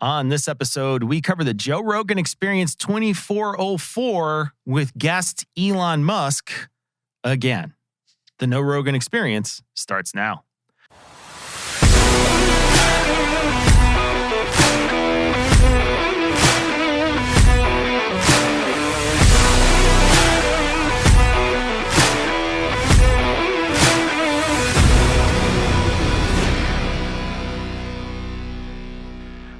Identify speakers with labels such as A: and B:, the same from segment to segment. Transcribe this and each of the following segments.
A: On this episode, we cover the Joe Rogan Experience 2404 with guest Elon Musk again. The No Rogan Experience starts now.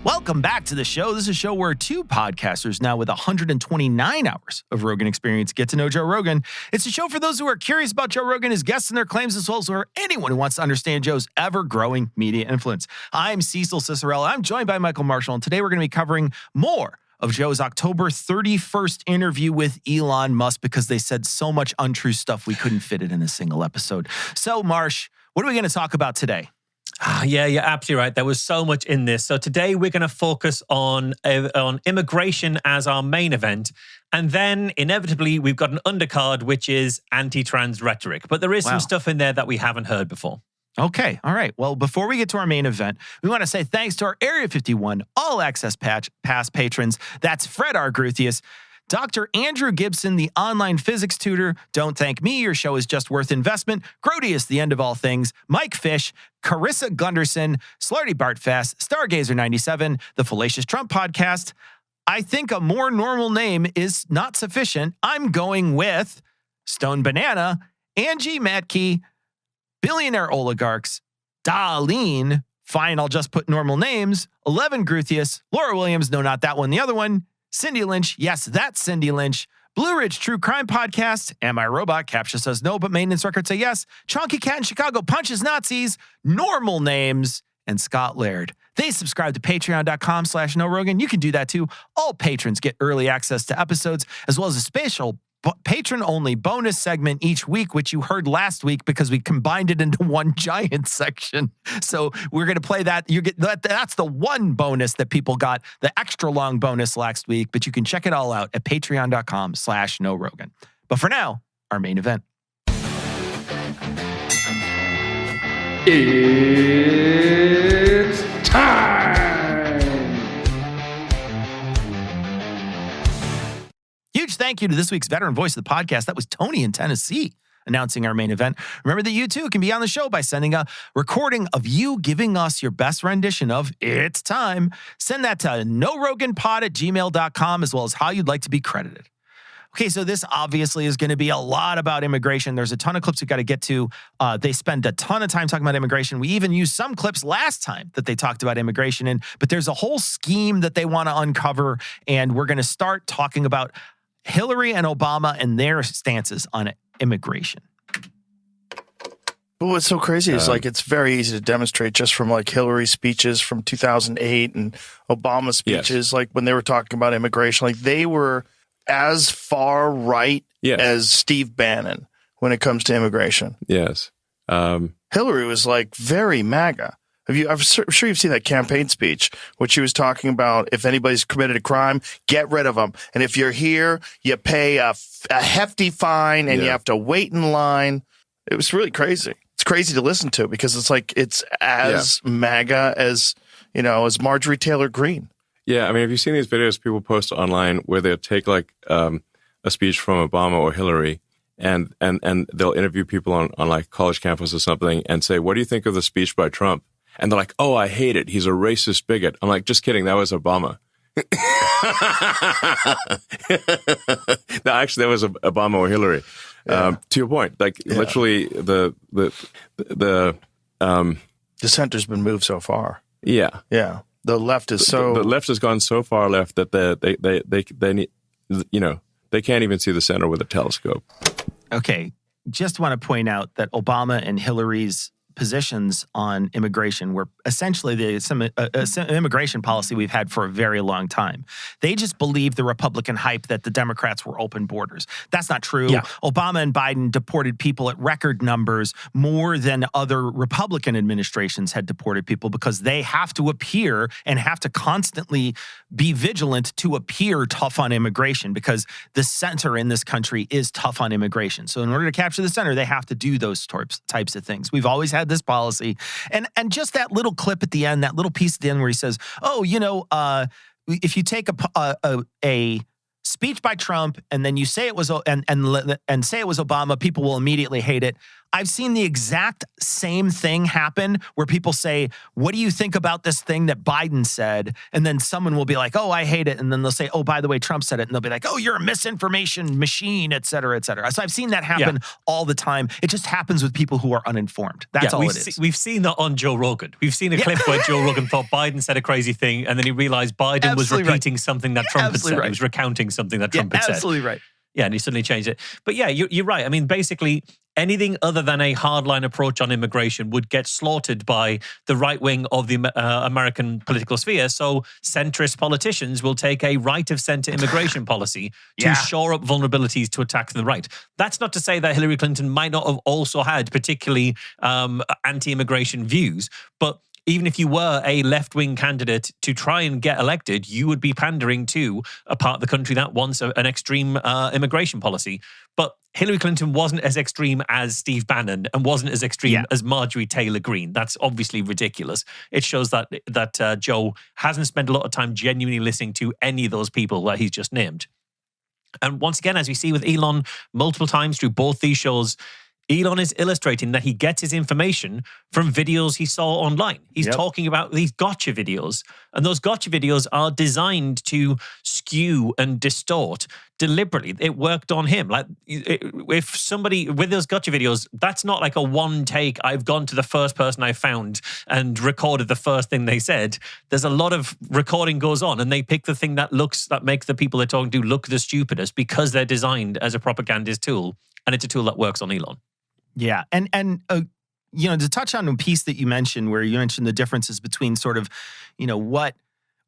A: Welcome back to the show. This is a show where two podcasters now with 129 hours of Rogan experience get to know Joe Rogan. It's a show for those who are curious about Joe Rogan, his guests and their claims, as well as for anyone who wants to understand Joe's ever-growing media influence. I'm Cecil. I'm joined by Michael Marshall, and today we're going to be covering more of Joe's October 31st interview with Elon Musk because they said so much untrue stuff we couldn't fit it in a single episode. So, Marsh, what are we going to talk about today?
B: Yeah, you're absolutely right. There was so much in this. So today we're going to focus on immigration as our main event. And then inevitably we've got an undercard, which is anti-trans rhetoric. But there is some stuff in there that we haven't heard before.
A: Okay. All right. Well, before we get to our main event, we want to say thanks to our Area 51 All Access Pass patrons. That's Fred Argruthius, Dr. Andrew Gibson, the online physics tutor. Don't thank me. Your show is just worth investment. Grodius, the end of all things. Mike Fish, Carissa Gunderson, Slarty Bartfast, Stargazer 97, the Fallacious Trump Podcast. I think a more normal name is not sufficient. I'm going with Stone Banana, Angie Matke, Billionaire Oligarchs, Darlene. Fine, I'll just put normal names. 11 Gruthius, Laura Williams. No, not that one. The other one. Cindy Lynch, yes, that's Cindy Lynch. Blue Ridge True Crime Podcast, Am I Robot? Captcha says no, but Maintenance Records say yes. Chonky Cat in Chicago punches Nazis, Normal Names, and Scott Laird. They subscribe to patreon.com/NoRogan. You can do that too. All patrons get early access to episodes, as well as a special patron-only bonus segment each week, which you heard last week because we combined it into one giant section. So we're going to play that. That's the one bonus that people got, the extra long bonus last week, but you can check it all out at patreon.com/NoRogan. But for now, our main event.
C: It's time!
A: Huge thank you to this week's veteran voice of the podcast. That was Tony in Tennessee announcing our main event. Remember that you too can be on the show by sending a recording of you giving us your best rendition of It's Time. Send that to noroganpod@gmail.com, as well as how you'd like to be credited. Okay, so this obviously is going to be a lot about immigration. There's a ton of clips we've got to get to. They spend a ton of time talking about immigration. We even used some clips last time that they talked about immigration in, but there's a whole scheme that they want to uncover, and we're going to start talking about Hillary and Obama and their stances on immigration.
D: But what's so crazy is it's very easy to demonstrate just from Hillary's speeches from 2008 and Obama's speeches, when they were talking about immigration, they were as far right as Steve Bannon when it comes to immigration.
E: Yes.
D: Hillary was very MAGA. I'm sure you've seen that campaign speech, which she was talking about if anybody's committed a crime, get rid of them. And if you're here, you pay a hefty fine and you have to wait in line. It was really crazy. It's crazy to listen to because it's as MAGA as Marjorie Taylor Greene.
E: Yeah, I mean, have you seen these videos people post online where they'll take a speech from Obama or Hillary and they'll interview people on college campus or something and say, what do you think of the speech by Trump? And they're like, oh, I hate it. He's a racist bigot. I'm like, just kidding. That was Obama. No, actually, that was Obama or Hillary. To your point, literally the
D: dissenter's been moved so far.
E: Yeah.
D: Yeah. The left is
E: the left has gone so far left that they need, they can't even see the center with a telescope.
A: Okay. Just want to point out that Obama and Hillary's positions on immigration were essentially the immigration policy we've had for a very long time. They just believed the Republican hype that the Democrats were open borders. That's not true. Yeah. Obama and Biden deported people at record numbers more than other Republican administrations had deported people because they have to appear and have to constantly be vigilant to appear tough on immigration because the center in this country is tough on immigration. So in order to capture the center, they have to do those types of things. We've always had this policy. And just that little little clip at the end, that little piece at the end where he says, "Oh, if you take a speech by Trump and then you say it was and say it was Obama, people will immediately hate it." I've seen the exact same thing happen where people say, "What do you think about this thing that Biden said?" And then someone will be like, "Oh, I hate it." And then they'll say, "Oh, by the way, Trump said it." And they'll be like, "Oh, you're a misinformation machine, et cetera, et cetera." So I've seen that happen all the time. It just happens with people who are uninformed. That's all it is.
B: We've seen that on Joe Rogan. We've seen a clip where Joe Rogan thought Biden said a crazy thing, and then he realized Biden was repeating something that Trump had said. He was recounting something that Trump had said.
A: Absolutely right.
B: Yeah, and he suddenly changed it. But yeah, you're right. I mean, basically, anything other than a hardline approach on immigration would get slaughtered by the right wing of the American political sphere. So centrist politicians will take a right-of-center immigration policy to shore up vulnerabilities to attack the right. That's not to say that Hillary Clinton might not have also had particularly anti-immigration views, but even if you were a left-wing candidate to try and get elected, you would be pandering to a part of the country that wants an extreme immigration policy. But Hillary Clinton wasn't as extreme as Steve Bannon and wasn't as extreme as Marjorie Taylor Greene. That's obviously ridiculous. It shows that Joe hasn't spent a lot of time genuinely listening to any of those people that he's just named. And once again, as we see with Elon multiple times through both these shows, Elon is illustrating that he gets his information from videos he saw online. He's talking about these gotcha videos, and those gotcha videos are designed to skew and distort deliberately. It worked on him. Like, if somebody with those gotcha videos, that's not like a one take, I've gone to the first person I found and recorded the first thing they said. There's a lot of recording goes on, and they pick the thing that makes the people they're talking to look the stupidest because they're designed as a propagandist tool, and it's a tool that works on Elon.
A: Yeah. And to touch on a piece that you mentioned where you mentioned the differences between sort of,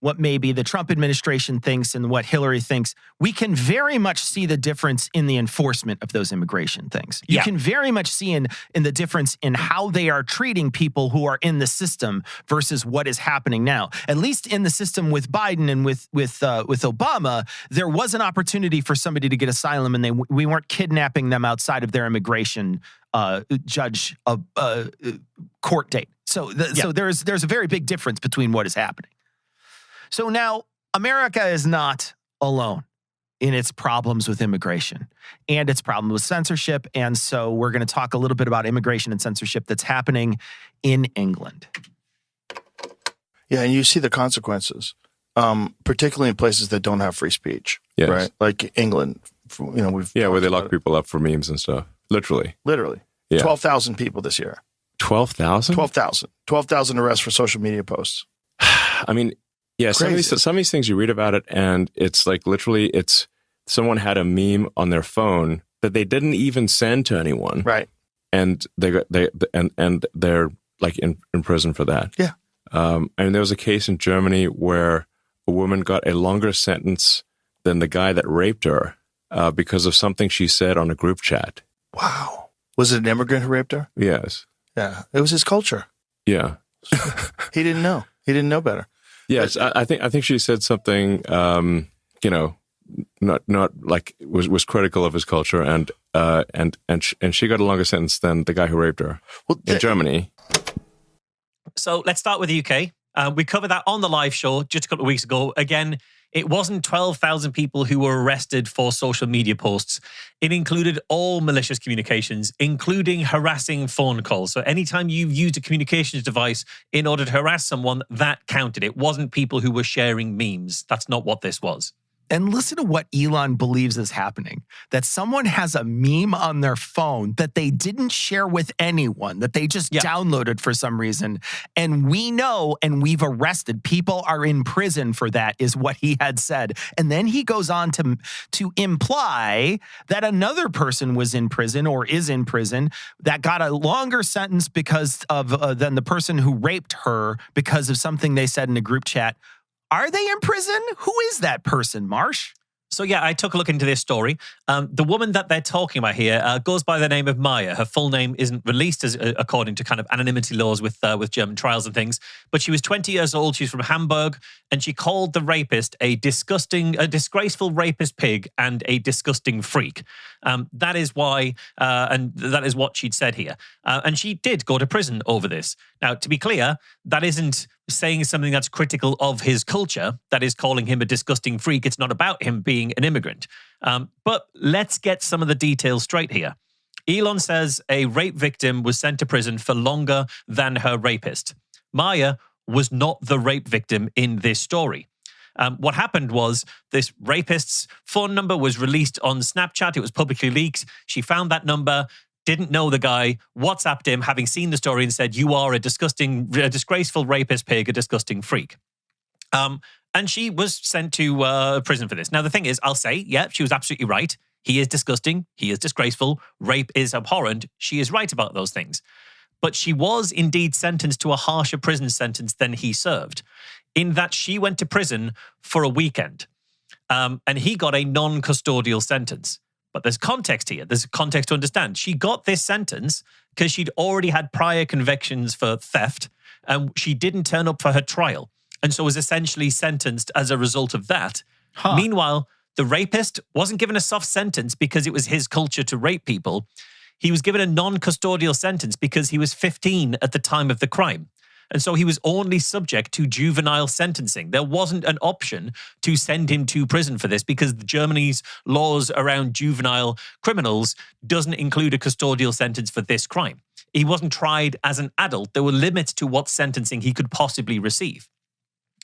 A: what maybe the Trump administration thinks and what Hillary thinks, we can very much see the difference in the enforcement of those immigration things. You can very much see in the difference in how they are treating people who are in the system versus what is happening now. At least in the system with Biden and with Obama, there was an opportunity for somebody to get asylum, and we weren't kidnapping them outside of their immigration judge court date. So there's a very big difference between what is happening. So now America is not alone in its problems with immigration and its problem with censorship. And so we're going to talk a little bit about immigration and censorship that's happening in England.
D: Yeah, and you see the consequences, particularly in places that don't have free speech, right? Like England,
E: where they lock people up for memes and stuff. Literally.
D: Yeah. 12,000 people this year.
E: 12,000?
D: 12,000 arrests for social media posts.
E: I mean, yeah, some of these things you read about it, and it's like literally, it's someone had a meme on their phone that they didn't even send to anyone,
D: right?
E: And they're like in prison for that.
D: Yeah.
E: And there was a case in Germany where a woman got a longer sentence than the guy that raped her because of something she said on a group chat.
D: Wow. Was it an immigrant who raped her?
E: Yes.
D: Yeah. It was his culture.
E: Yeah.
D: He didn't know. He didn't know better.
E: Yes, I think she said something, not like was critical of his culture, and she got a longer sentence than the guy who raped her in Germany.
B: So let's start with the UK. We covered that on the live show just a couple of weeks ago. Again, it wasn't 12,000 people who were arrested for social media posts. It included all malicious communications, including harassing phone calls. So anytime you used a communications device in order to harass someone, that counted. It wasn't people who were sharing memes. That's not what this was.
A: And listen to what Elon believes is happening. That someone has a meme on their phone that they didn't share with anyone, that they just downloaded for some reason. And we know, and we've arrested, people are in prison for that, is what he had said. And then he goes on to imply that another person was in prison or is in prison that got a longer sentence because of than the person who raped her because of something they said in a group chat. Are they in prison? Who is that person, Marsh?
B: So yeah, I took a look into this story. The woman that they're talking about here goes by the name of Maya. Her full name isn't released as according to kind of anonymity laws with German trials and things. But she was 20 years old. She's from Hamburg, and she called the rapist a disgraceful rapist pig and a disgusting freak. That is why, and that is what she'd said here. And she did go to prison over this. Now, to be clear, that isn't saying something that's critical of his culture. That is calling him a disgusting freak. It's not about him being an immigrant. But let's get some of the details straight here. Elon says a rape victim was sent to prison for longer than her rapist. Maya was not the rape victim in this story. What happened was this rapist's phone number was released on Snapchat. It was publicly leaked. She found that number, didn't know the guy, WhatsApped him, having seen the story, and said, "You are a disgraceful rapist pig, a disgusting freak." And she was sent to prison for this. Now, the thing is, I'll say, yeah, she was absolutely right. He is disgusting. He is disgraceful. Rape is abhorrent. She is right about those things. But she was indeed sentenced to a harsher prison sentence than he served, in that she went to prison for a weekend. And he got a non-custodial sentence. But there's context here. There's context to understand. She got this sentence because she'd already had prior convictions for theft, and she didn't turn up for her trial, and so was essentially sentenced as a result of that. Huh. Meanwhile, the rapist wasn't given a soft sentence because it was his culture to rape people. He was given a non-custodial sentence because he was 15 at the time of the crime. And so he was only subject to juvenile sentencing. There wasn't an option to send him to prison for this because Germany's laws around juvenile criminals doesn't include a custodial sentence for this crime. He wasn't tried as an adult. There were limits to what sentencing he could possibly receive.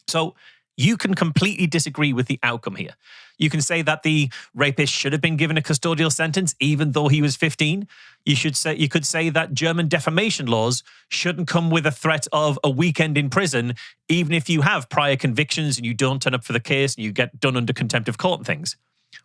B: So you can completely disagree with the outcome here. You can say that the rapist should have been given a custodial sentence even though he was 15. You could say that German defamation laws shouldn't come with a threat of a weekend in prison, even if you have prior convictions and you don't turn up for the case and you get done under contempt of court and things.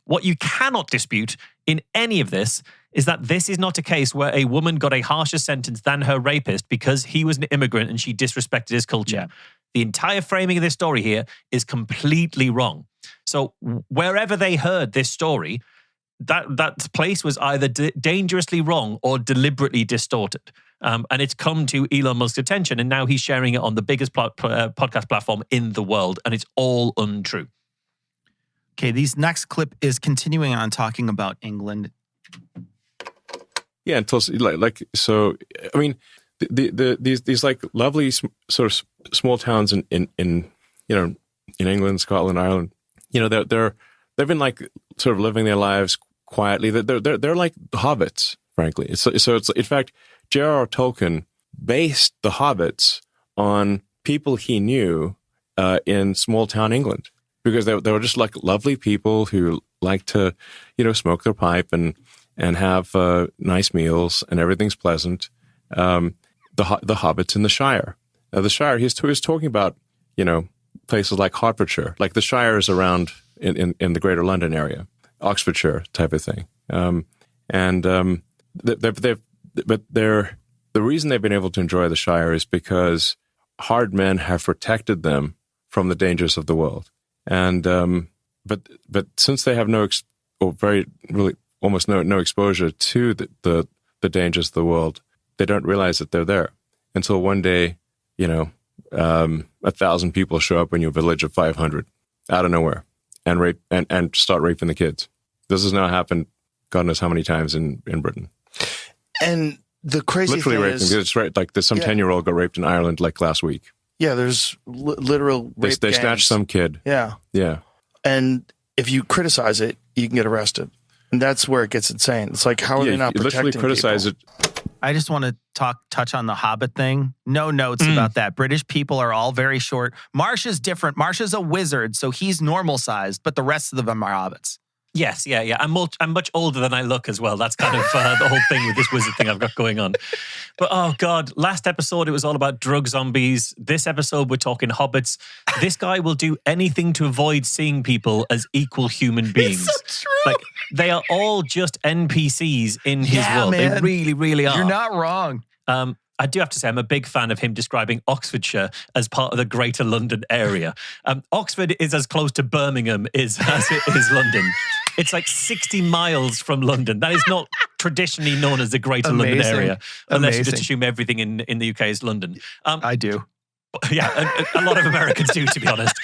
B: What you cannot dispute in any of this is that this is not a case where a woman got a harsher sentence than her rapist because he was an immigrant and she disrespected his culture. Yeah. The entire framing of this story here is completely wrong. So wherever they heard this story, that place was either dangerously wrong or deliberately distorted. And it's come to Elon Musk's attention, and now he's sharing it on the biggest podcast platform in the world, and it's all untrue.
A: Okay, this next clip is continuing on talking about England.
E: Yeah, until so. I mean, these like lovely sort of small towns in England, Scotland, Ireland. You know, they've been like sort of living their lives quietly. They're like the hobbits, frankly. So it's in fact, J.R.R. Tolkien based the hobbits on people he knew in small town England, because they were just like lovely people who like to, smoke their pipe and have nice meals, and everything's pleasant. The hobbits in the Shire. The Shire, he was talking about, places like Hertfordshire, like the Shire is around in the Greater London area, Oxfordshire type of thing. The reason they've been able to enjoy the Shire is because hard men have protected them from the dangers of the world. And but since they have almost no exposure to the dangers of the world, they don't realize that they're there until one day, 1,000 people show up in your village of 500 out of nowhere and rape and start raping the kids. This has now happened God knows how many times in Britain.
D: And the crazy
E: literally
D: thing
E: raping.
D: is,
E: it's right. Like there's some 10-year-old got raped in Ireland like last week.
D: Yeah, there's literal rape
E: They
D: gangs.
E: snatched some kid.
D: Yeah.
E: Yeah.
D: And if you criticize it, you can get arrested. And that's where it gets insane. It's like, how are they not protecting
E: literally criticize
D: people?
E: it.
A: I just want to touch on the Hobbit thing. No notes about that. British people are all very short. Marsh is different. Marsh is a wizard, so he's normal sized, but the rest of them are hobbits.
B: Yes, yeah. I'm much older than I look as well. That's kind of the whole thing with this wizard thing I've got going on. But oh God, last episode it was all about drug zombies. This episode we're talking hobbits. This guy will do anything to avoid seeing people as equal human beings.
A: It's so true.
B: Like they are all just NPCs in his world.
A: Man.
B: They really, really are.
A: You're not wrong.
B: I do have to say, I'm a big fan of him describing Oxfordshire as part of the Greater London area. Oxford is as close to Birmingham as it is London. It's like 60 miles from London. That is not traditionally known as the Greater London area, unless you just assume everything in the UK is London.
A: I do.
B: Yeah, a lot of Americans do, to be honest.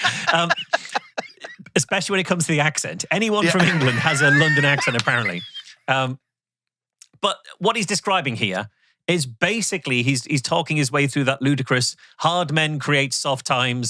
B: Especially when it comes to the accent. Anyone from England has a London accent, apparently. But what he's describing here is basically he's talking his way through that ludicrous hard men create soft times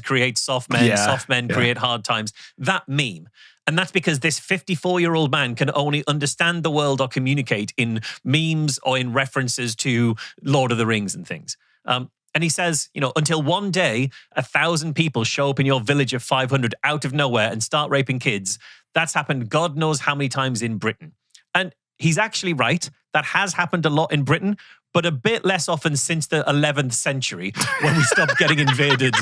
B: create soft men, soft men create hard times. That meme. And that's because this 54-year-old man can only understand the world or communicate in memes or in references to Lord of the Rings and things. And he says, until one day, 1,000 people show up in your village of 500 out of nowhere and start raping kids. That's happened God knows how many times in Britain. And he's actually right. That has happened a lot in Britain, but a bit less often since the 11th century when we stopped getting invaded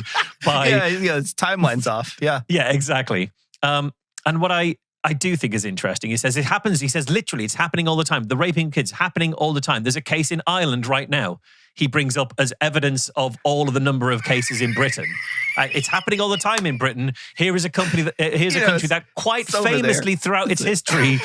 B: by...
A: Yeah, it's timeline's off. Yeah.
B: Yeah, exactly. And what I do think is interesting, he says literally, it's happening all the time. The raping kids happening all the time. There's a case in Ireland right now he brings up as evidence of all of the number of cases in Britain. It's happening all the time in Britain. Here is a country that quite famously throughout its history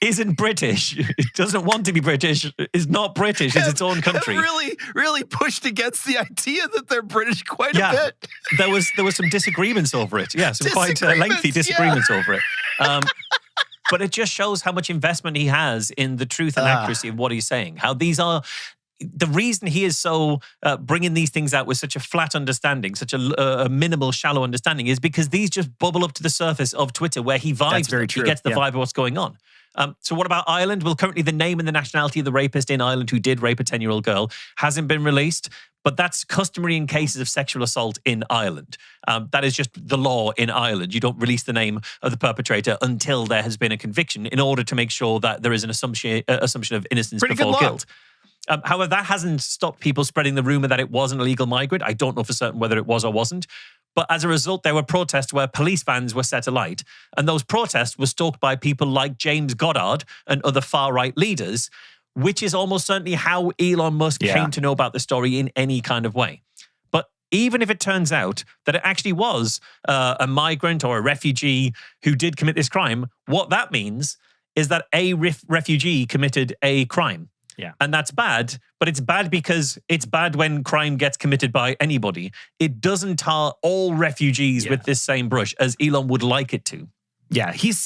B: isn't British. It doesn't want to be British. Is not British. It's its own country.
A: Really, really pushed against the idea that they're British quite a bit.
B: There was some disagreements over it. Yeah, some quite lengthy disagreements over it. But it just shows how much investment he has in the truth and accuracy of what he's saying. How these are... The reason he is so bringing these things out with such a flat understanding, such a minimal, shallow understanding, is because these just bubble up to the surface of Twitter where he vibes. He gets the vibe of what's going on. So what about Ireland? Well, currently the name and the nationality of the rapist in Ireland who did rape a 10-year-old girl hasn't been released, but that's customary in cases of sexual assault in Ireland. That is just the law in Ireland. You don't release the name of the perpetrator until there has been a conviction in order to make sure that there is an assumption of innocence before guilt. However, that hasn't stopped people spreading the rumor that it was an illegal migrant. I don't know for certain whether it was or wasn't. But as a result, there were protests where police vans were set alight. And those protests were stoked by people like James Goddard and other far-right leaders, which is almost certainly how Elon Musk came to know about the story in any kind of way. But even if it turns out that it actually was a migrant or a refugee who did commit this crime, what that means is that a refugee committed a crime.
A: Yeah.
B: And that's bad, but it's bad because it's bad when crime gets committed by anybody. It doesn't tar all refugees with this same brush as Elon would like it to.
A: Yeah, he's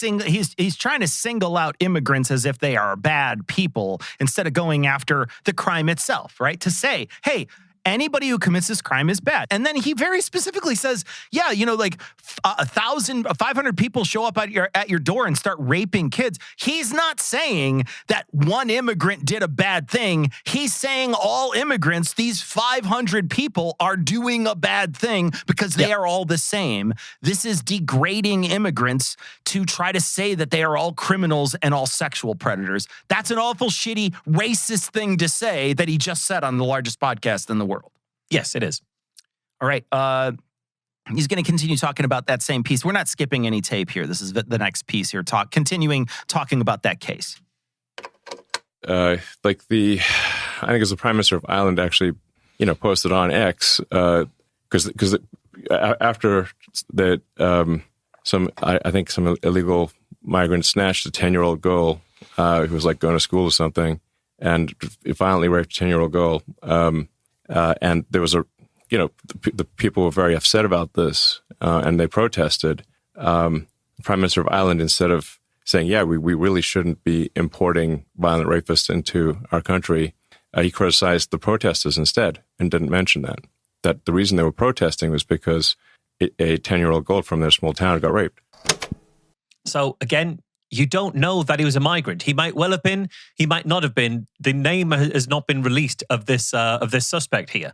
A: trying to single out immigrants as if they are bad people instead of going after the crime itself, right? To say, hey, anybody who commits this crime is bad. And then he very specifically says, yeah, 500 people show up at your door and start raping kids. He's not saying that one immigrant did a bad thing. He's saying all immigrants, these 500 people, are doing a bad thing because they are all the same. This is degrading immigrants to try to say that they are all criminals and all sexual predators. That's an awful shitty racist thing to say that he just said on the largest podcast in the world.
B: Yes, it is.
A: All right. He's going to continue talking about that same piece. We're not skipping any tape here. This is the next piece here. Continuing talking about that case.
E: I think it was the Prime Minister of Ireland actually, posted on X because after that, some illegal migrant snatched a 10-year-old girl who was like going to school or something, and violently raped a 10-year-old girl. And there was the people were very upset about this, and they protested. The Prime Minister of Ireland, instead of saying, yeah, we really shouldn't be importing violent rapists into our country, he criticized the protesters instead and didn't mention that the reason they were protesting was because a 10-year-old girl from their small town got raped.
B: So again, you don't know that he was a migrant. He might well have been. He might not have been. The name has not been released of this suspect here.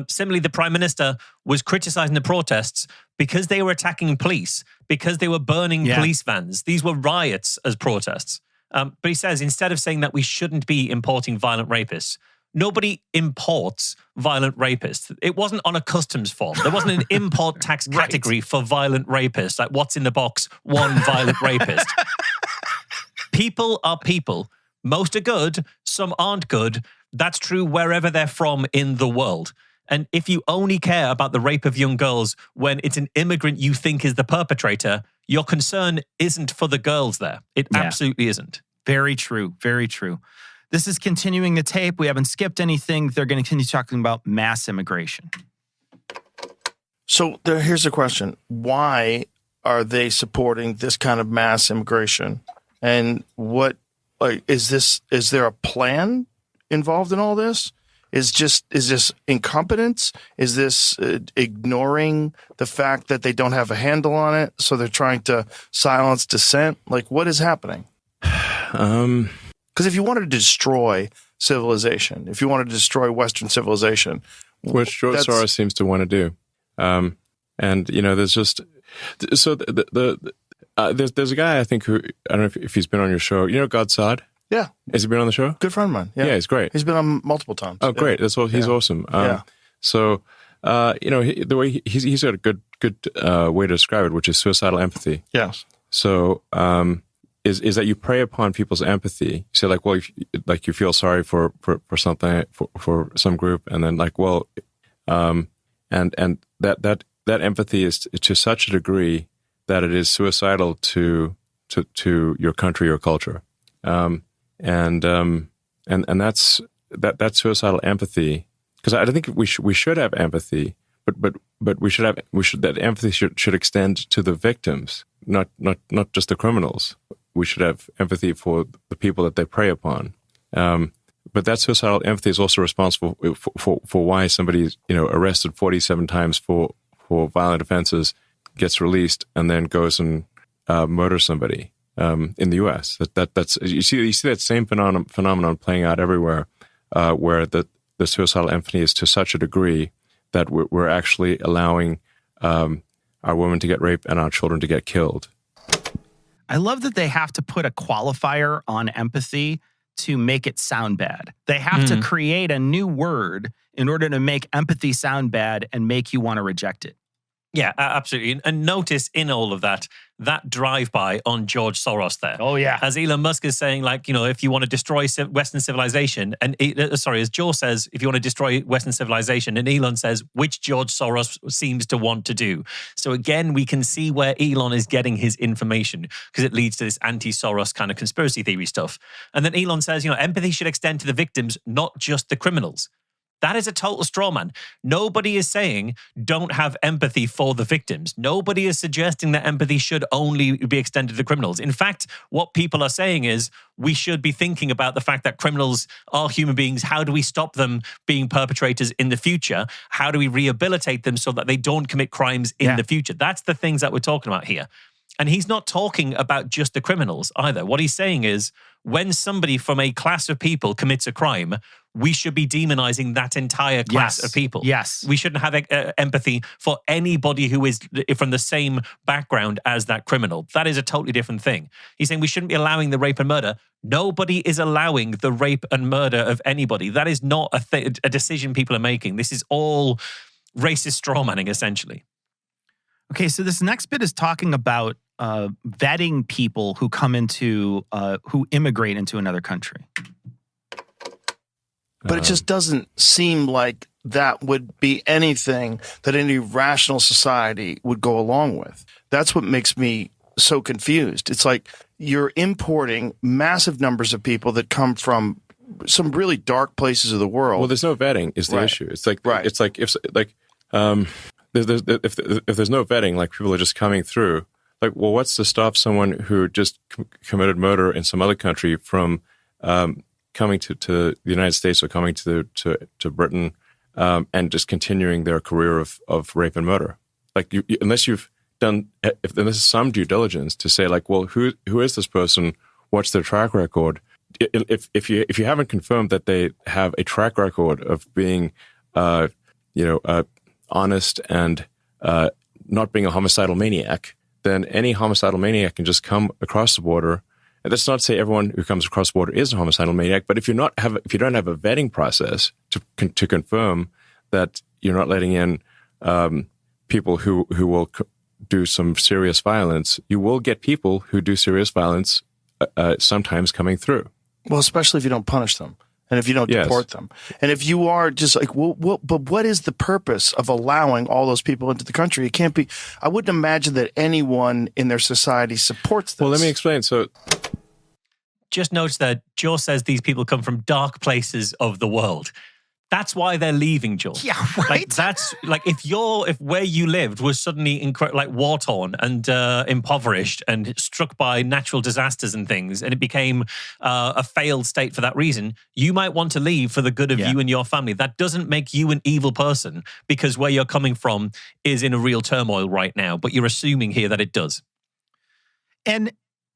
B: Similarly, the Prime Minister was criticizing the protests because they were attacking police, because they were burning police vans. These were riots as protests. But he says, instead of saying that we shouldn't be importing violent rapists, nobody imports violent rapists. It wasn't on a customs form. There wasn't an import tax category for violent rapists. Like, what's in the box? One violent rapist. People are people. Most are good. Some aren't good. That's true wherever they're from in the world. And if you only care about the rape of young girls when it's an immigrant you think is the perpetrator, your concern isn't for the girls there. It absolutely isn't.
A: Very true. Very true. This is continuing the tape. We haven't skipped anything. They're going to continue talking about mass immigration.
D: So here's the question. Why are they supporting this kind of mass immigration? And is there a plan involved in all this? Is this incompetence? Is this ignoring the fact that they don't have a handle on it? So they're trying to silence dissent? Like, what is happening? Because if you wanted to destroy civilization, if you wanted to destroy Western civilization,
E: which George Soros seems to want to do, and there's just so there's a guy I think who I don't know if he's been on your show. God Saad.
D: Yeah.
E: Has he been on the show?
D: Good friend of mine.
E: Yeah, he's great.
D: He's been on multiple times.
E: Oh, great. That's all. He's awesome. So, the way he's got a good way to describe it, which is suicidal empathy.
D: Yes.
E: So, is that you prey upon people's empathy. You say like, well, you feel sorry for something, for some group, and then like, well, and that empathy is to such a degree that it is suicidal to your country or culture. And that's suicidal empathy, because I think we should have empathy, but that empathy should extend to the victims, not just the criminals. We should have empathy for the people that they prey upon. But that suicidal empathy is also responsible for why somebody arrested 47 times for violent offenses gets released and then goes and murders somebody. In the U.S., that's you see that same phenomenon playing out everywhere, where the suicidal empathy is to such a degree that we're actually allowing our women to get raped and our children to get killed.
A: I love that they have to put a qualifier on empathy to make it sound bad. They have to create a new word in order to make empathy sound bad and make you want to reject it.
B: Yeah, absolutely. And notice in all of that drive-by on George Soros there.
A: Oh, yeah.
B: As Elon Musk is saying, like, if you want to destroy Western civilization, and as Joe says, if you want to destroy Western civilization, and Elon says, which George Soros seems to want to do. So again, we can see where Elon is getting his information, because it leads to this anti-Soros kind of conspiracy theory stuff. And then Elon says, empathy should extend to the victims, not just the criminals. That is a total straw man. Nobody is saying don't have empathy for the victims. Nobody is suggesting that empathy should only be extended to the criminals. In fact, what people are saying is we should be thinking about the fact that criminals are human beings. How do we stop them being perpetrators in the future? How do we rehabilitate them so that they don't commit crimes in the future? That's the things that we're talking about here. And he's not talking about just the criminals either. What he's saying is when somebody from a class of people commits a crime, we should be demonizing that entire class of people.
A: Yes.
B: We shouldn't have empathy for anybody who is from the same background as that criminal. That is a totally different thing. He's saying we shouldn't be allowing the rape and murder. Nobody is allowing the rape and murder of anybody. That is not a decision people are making. This is all racist strawmanning, essentially.
A: Okay, so this next bit is talking about vetting people who come into, who immigrate into another country.
D: But it just doesn't seem like that would be anything that any rational society would go along with. That's what makes me so confused. It's like you're importing massive numbers of people that come from some really dark places of the world.
E: Well, there's no vetting is the issue. It's like it's like if there's no vetting, like people are just coming through. Like, well, what's to stop someone who just committed murder in some other country from coming to the United States or coming to Britain and just continuing their career of rape and murder? Like, unless you've done, if there's some due diligence to say, like, well, who is this person? What's their track record? If you haven't confirmed that they have a track record of being, honest and not being a homicidal maniac, then any homicidal maniac can just come across the border. And that's not to say everyone who comes across the border is a homicidal maniac, but if you don't have a vetting process to confirm that you're not letting in people who will do some serious violence, you will get people who do serious violence sometimes coming through.
D: Well, especially if you don't punish them. and if you don't
E: Yes.
D: deport them. And if you are just like, well, but what is the purpose of allowing all those people into the country? It can't be. I wouldn't imagine that anyone in their society supports this.
E: Well, let me explain. So
B: Just notice that Joe says these people come from dark places of the world. That's why they're leaving, Joe.
A: Yeah, right.
B: Like that's like if where you lived was suddenly like war torn and impoverished and struck by natural disasters and things, and it became a failed state for that reason, you might want to leave for the good of you and your family. That doesn't make you an evil person because where you're coming from is in a real turmoil right now. But you're assuming here that it does.
A: And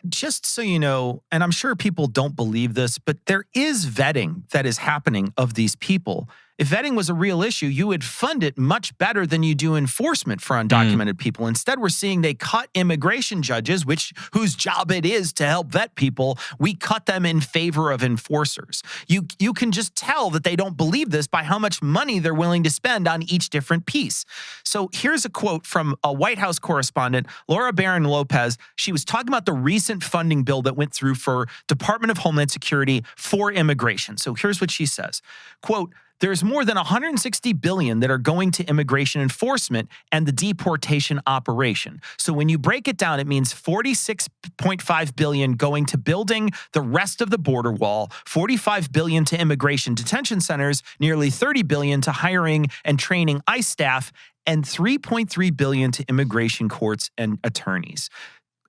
A: just so you know, and I'm sure people don't believe this, but there is vetting that is happening of these people. If vetting was a real issue, you would fund it much better than you do enforcement for undocumented people. Instead, we're seeing they cut immigration judges, whose job it is to help vet people. We cut them in favor of enforcers. You can just tell that they don't believe this by how much money they're willing to spend on each different piece. So here's a quote from a White House correspondent, Laura Barron Lopez. She was talking about the recent funding bill that went through for Department of Homeland Security for immigration. So here's what she says, quote, "There's more than $160 billion that are going to immigration enforcement and the deportation operation. So when you break it down, it means $46.5 billion going to building the rest of the border wall, $45 billion to immigration detention centers, nearly $30 billion to hiring and training ICE staff, and $3.3 billion to immigration courts and attorneys."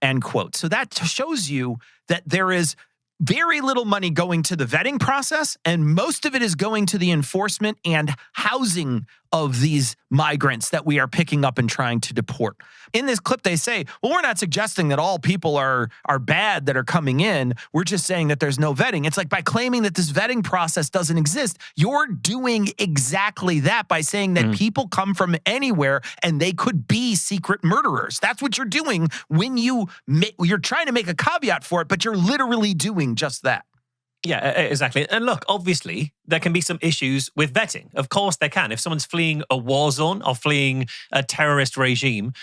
A: End quote. So that shows you that there is very little money going to the vetting process, and most of it is going to the enforcement and housing of these migrants that we are picking up and trying to deport. In this clip, they say, well, we're not suggesting that all people are bad that are coming in. We're just saying that there's no vetting. It's like by claiming that this vetting process doesn't exist, you're doing exactly that by saying that people come from anywhere and they could be secret murderers. That's what you're doing when you're trying to make a caveat for it, but you're literally doing just that.
B: Yeah, exactly. And look, obviously, there can be some issues with vetting. Of course there can. If someone's fleeing a war zone or fleeing a terrorist regime,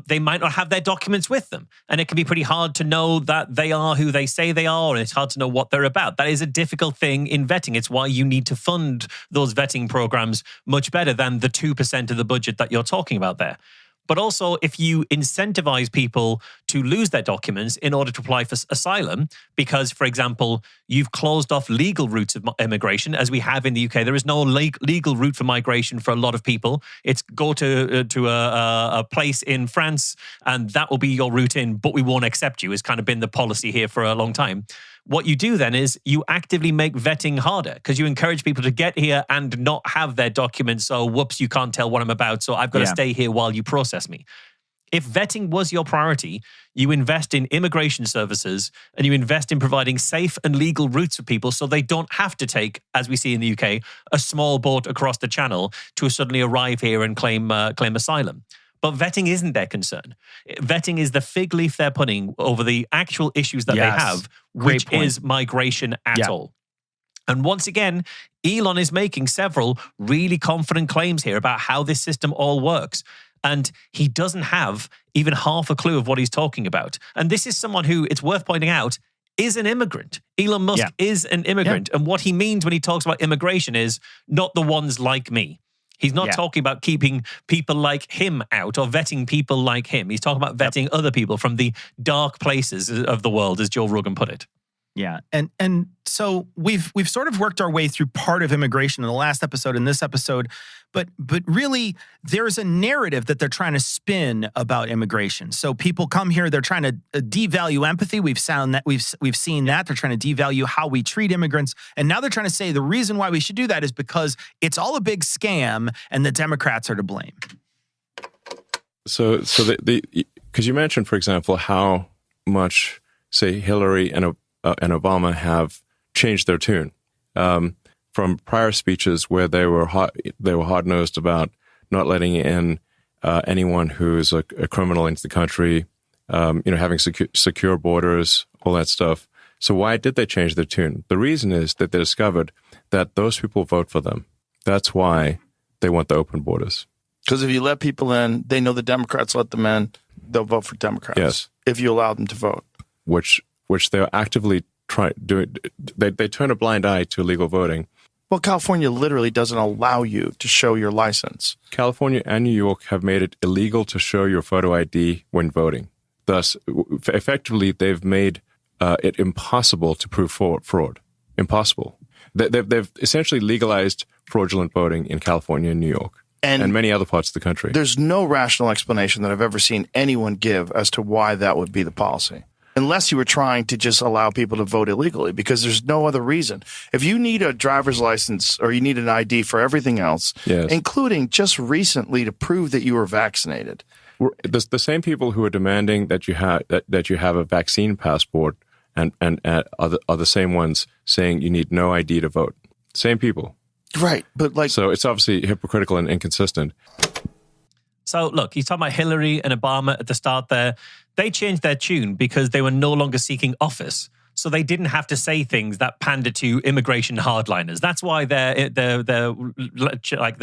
B: they might not have their documents with them. And it can be pretty hard to know that they are who they say they are, and it's hard to know what they're about. That is a difficult thing in vetting. It's why you need to fund those vetting programs much better than the 2% of the budget that you're talking about there. But also, if you incentivize people to lose their documents in order to apply for asylum, because, for example, you've closed off legal routes of immigration, as we have in the UK. There is no legal route for migration for a lot of people. It's go to a place in France, and that will be your route in, but we won't accept you. It's kind of been the policy here for a long time. What you do then is you actively make vetting harder because you encourage people to get here and not have their documents. So, whoops, you can't tell what I'm about. So I've got to stay here while you process me. If vetting was your priority, you invest in immigration services and you invest in providing safe and legal routes for people so they don't have to take, as we see in the UK, a small boat across the channel to suddenly arrive here and claim asylum. But vetting isn't their concern. Vetting is the fig leaf they're putting over the actual issues that they have, which is migration at all. And once again, Elon is making several really confident claims here about how this system all works. And he doesn't have even half a clue of what he's talking about. And this is someone who, it's worth pointing out, is an immigrant. Elon Musk is an immigrant. And what he means when he talks about immigration is not the ones like me. He's not talking about keeping people like him out or vetting people like him. He's talking about vetting other people from the dark places of the world, as Joe Rogan put it.
A: Yeah. And so we've sort of worked our way through part of immigration in the last episode and this episode, but really there's a narrative that they're trying to spin about immigration. So people come here, they're trying to devalue empathy. We've seen that. They're trying to devalue how we treat immigrants. And now they're trying to say the reason why we should do that is because it's all a big scam and the Democrats are to blame.
E: So because you mentioned, for example, how much, say, Hillary and Obama have changed their tune from prior speeches where they were hard-nosed about not letting in anyone who's a criminal into the country, having secure borders, all that stuff. So why did they change their tune? The reason is that they discovered that those people vote for them. That's why they want the open borders.
D: Because if you let people in, they know the Democrats let them in, they'll vote for Democrats.
E: Yes.
D: If you allow them to vote.
E: Which they're actively they turn a blind eye to illegal voting.
D: Well, California literally doesn't allow you to show your license.
E: California and New York have made it illegal to show your photo ID when voting. Thus, effectively, they've made it impossible to prove fraud. Impossible. They've essentially legalized fraudulent voting in California and New York and many other parts of the country.
D: There's no rational explanation that I've ever seen anyone give as to why that would be the policy. Unless you were trying to just allow people to vote illegally, because there's no other reason. If you need a driver's license or you need an ID for everything else,
E: yes,
D: including just recently to prove that you were vaccinated.
E: The same people who are demanding that you have a vaccine passport and are the same ones saying you need no ID to vote. Same people.
D: Right. But
E: so it's obviously hypocritical and inconsistent.
B: So look, he's talking about Hillary and Obama at the start there. They changed their tune because they were no longer seeking office. So they didn't have to say things that pander to immigration hardliners. That's why their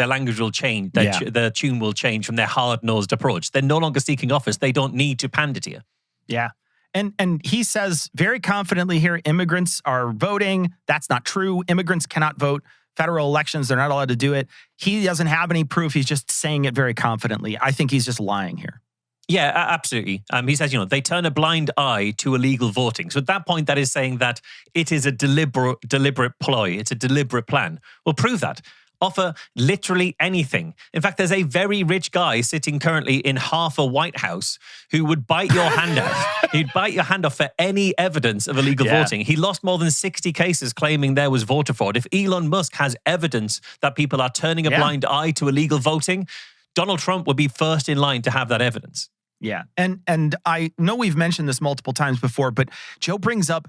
B: language will change. Their tune will change from their hard-nosed approach. They're no longer seeking office. They don't need to pander to you.
A: Yeah. And he says very confidently here, immigrants are voting. That's not true. Immigrants cannot vote. Federal elections, they're not allowed to do it. He doesn't have any proof. He's just saying it very confidently. I think he's just lying here.
B: Yeah, absolutely. He says, they turn a blind eye to illegal voting. So at that point, that is saying that it is a deliberate ploy. It's a deliberate plan. Well, prove that. Offer literally anything. In fact, there's a very rich guy sitting currently in half a White House who would bite your hand off. He'd bite your hand off for any evidence of illegal voting. He lost more than 60 cases claiming there was voter fraud. If Elon Musk has evidence that people are turning a blind eye to illegal voting, Donald Trump would be first in line to have that evidence.
A: Yeah. And I know we've mentioned this multiple times before, but Joe brings up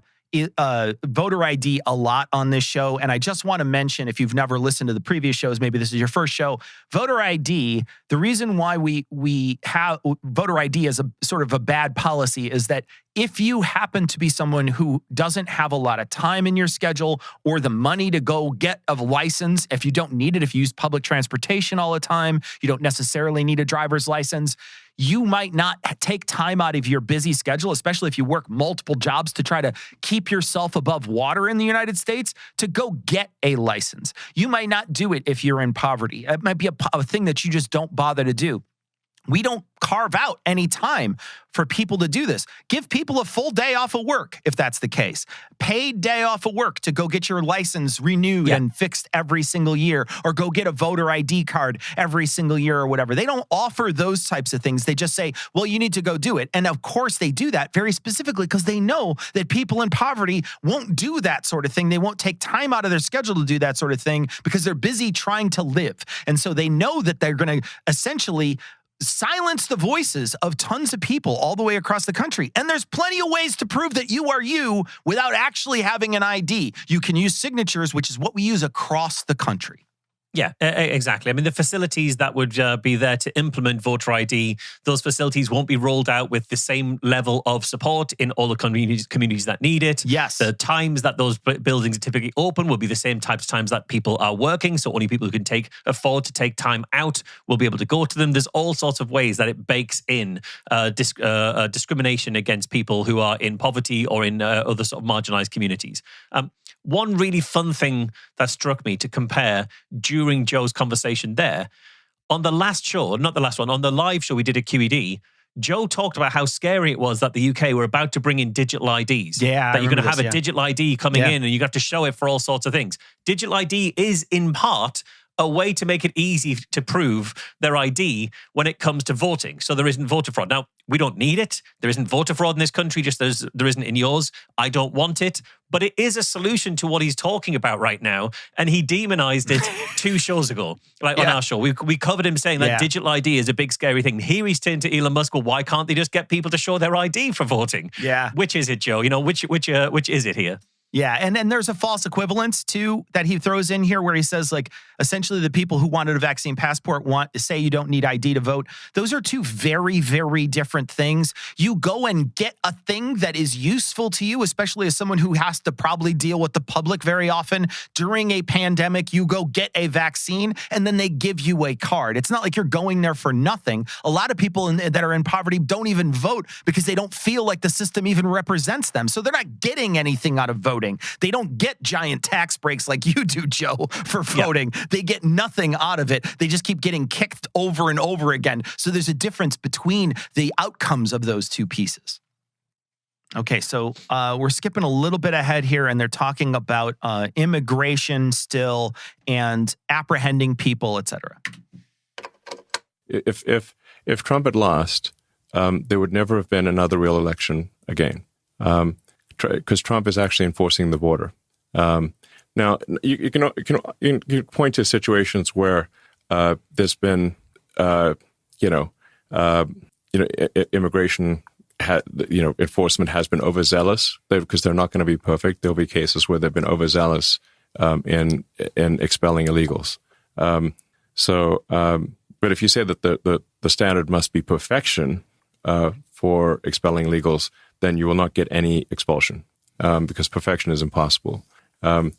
A: voter ID a lot on this show. And I just want to mention, if you've never listened to the previous shows, maybe this is your first show, voter ID, the reason why we have voter ID as a sort of a bad policy is that if you happen to be someone who doesn't have a lot of time in your schedule or the money to go get a license, if you don't need it, if you use public transportation all the time, you don't necessarily need a driver's license, you might not take time out of your busy schedule, especially if you work multiple jobs to try to keep yourself above water in the United States, to go get a license. You might not do it if you're in poverty. It might be a thing that you just don't bother to do. We don't carve out any time for people to do this. Give people a full day off of work, if that's the case. Paid day off of work to go get your license renewed and fixed every single year, or go get a voter ID card every single year or whatever. They don't offer those types of things. They just say, well, you need to go do it. And of course they do that very specifically because they know that people in poverty won't do that sort of thing. They won't take time out of their schedule to do that sort of thing because they're busy trying to live. And so they know that they're going to essentially silence the voices of tons of people all the way across the country. And there's plenty of ways to prove that you are you without actually having an ID. You can use signatures, which is what we use across the country.
B: Yeah, exactly. I mean, the facilities that would be there to implement voter ID, those facilities won't be rolled out with the same level of support in all the communities that need it.
A: Yes.
B: The times that those buildings are typically open will be the same types of times that people are working. So only people who can afford to take time out will be able to go to them. There's all sorts of ways that it bakes in discrimination against people who are in poverty or in other sort of marginalized communities. One really fun thing that struck me to compare during Joe's conversation there, on the last show, not the last one, on the live show we did at QED, Joe talked about how scary it was that the UK were about to bring in digital IDs.
A: Yeah,
B: that you're going to have a digital ID coming in and you have to show it for all sorts of things. Digital ID is in part a way to make it easy to prove their ID when it comes to voting. So there isn't voter fraud. Now, we don't need it. There isn't voter fraud in this country, just as there isn't in yours. I don't want it. But it is a solution to what he's talking about right now. And he demonized it 2 shows ago, on our show. We covered him saying that digital ID is a big, scary thing. Here he's turned to Elon Musk. Well, why can't they just get people to show their ID for voting?
A: Yeah.
B: Which is it, Joe? Which is it here?
A: Yeah, and then there's a false equivalence too that he throws in here where he says, like, essentially the people who wanted a vaccine passport want to say you don't need ID to vote. Those are 2 very, very different things. You go and get a thing that is useful to you, especially as someone who has to probably deal with the public very often. During a pandemic, you go get a vaccine and then they give you a card. It's not like you're going there for nothing. A lot of people that are in poverty don't even vote because they don't feel like the system even represents them. So they're not getting anything out of voting. voting. They don't get giant tax breaks like you do, Joe, for voting. Yeah. They get nothing out of it. They just keep getting kicked over and over again. So there's a difference between the outcomes of those two pieces. Okay, so we're skipping a little bit ahead here, and they're talking about immigration still and apprehending people, et cetera.
E: If Trump had lost, there would never have been another real election again, because Trump is actually enforcing the border. Now, you can point to situations where there's been, immigration. Enforcement has been overzealous because they're not going to be perfect. There'll be cases where they've been overzealous in expelling illegals. But if you say that the standard must be perfection for expelling illegals, then you will not get any expulsion because perfection is impossible. And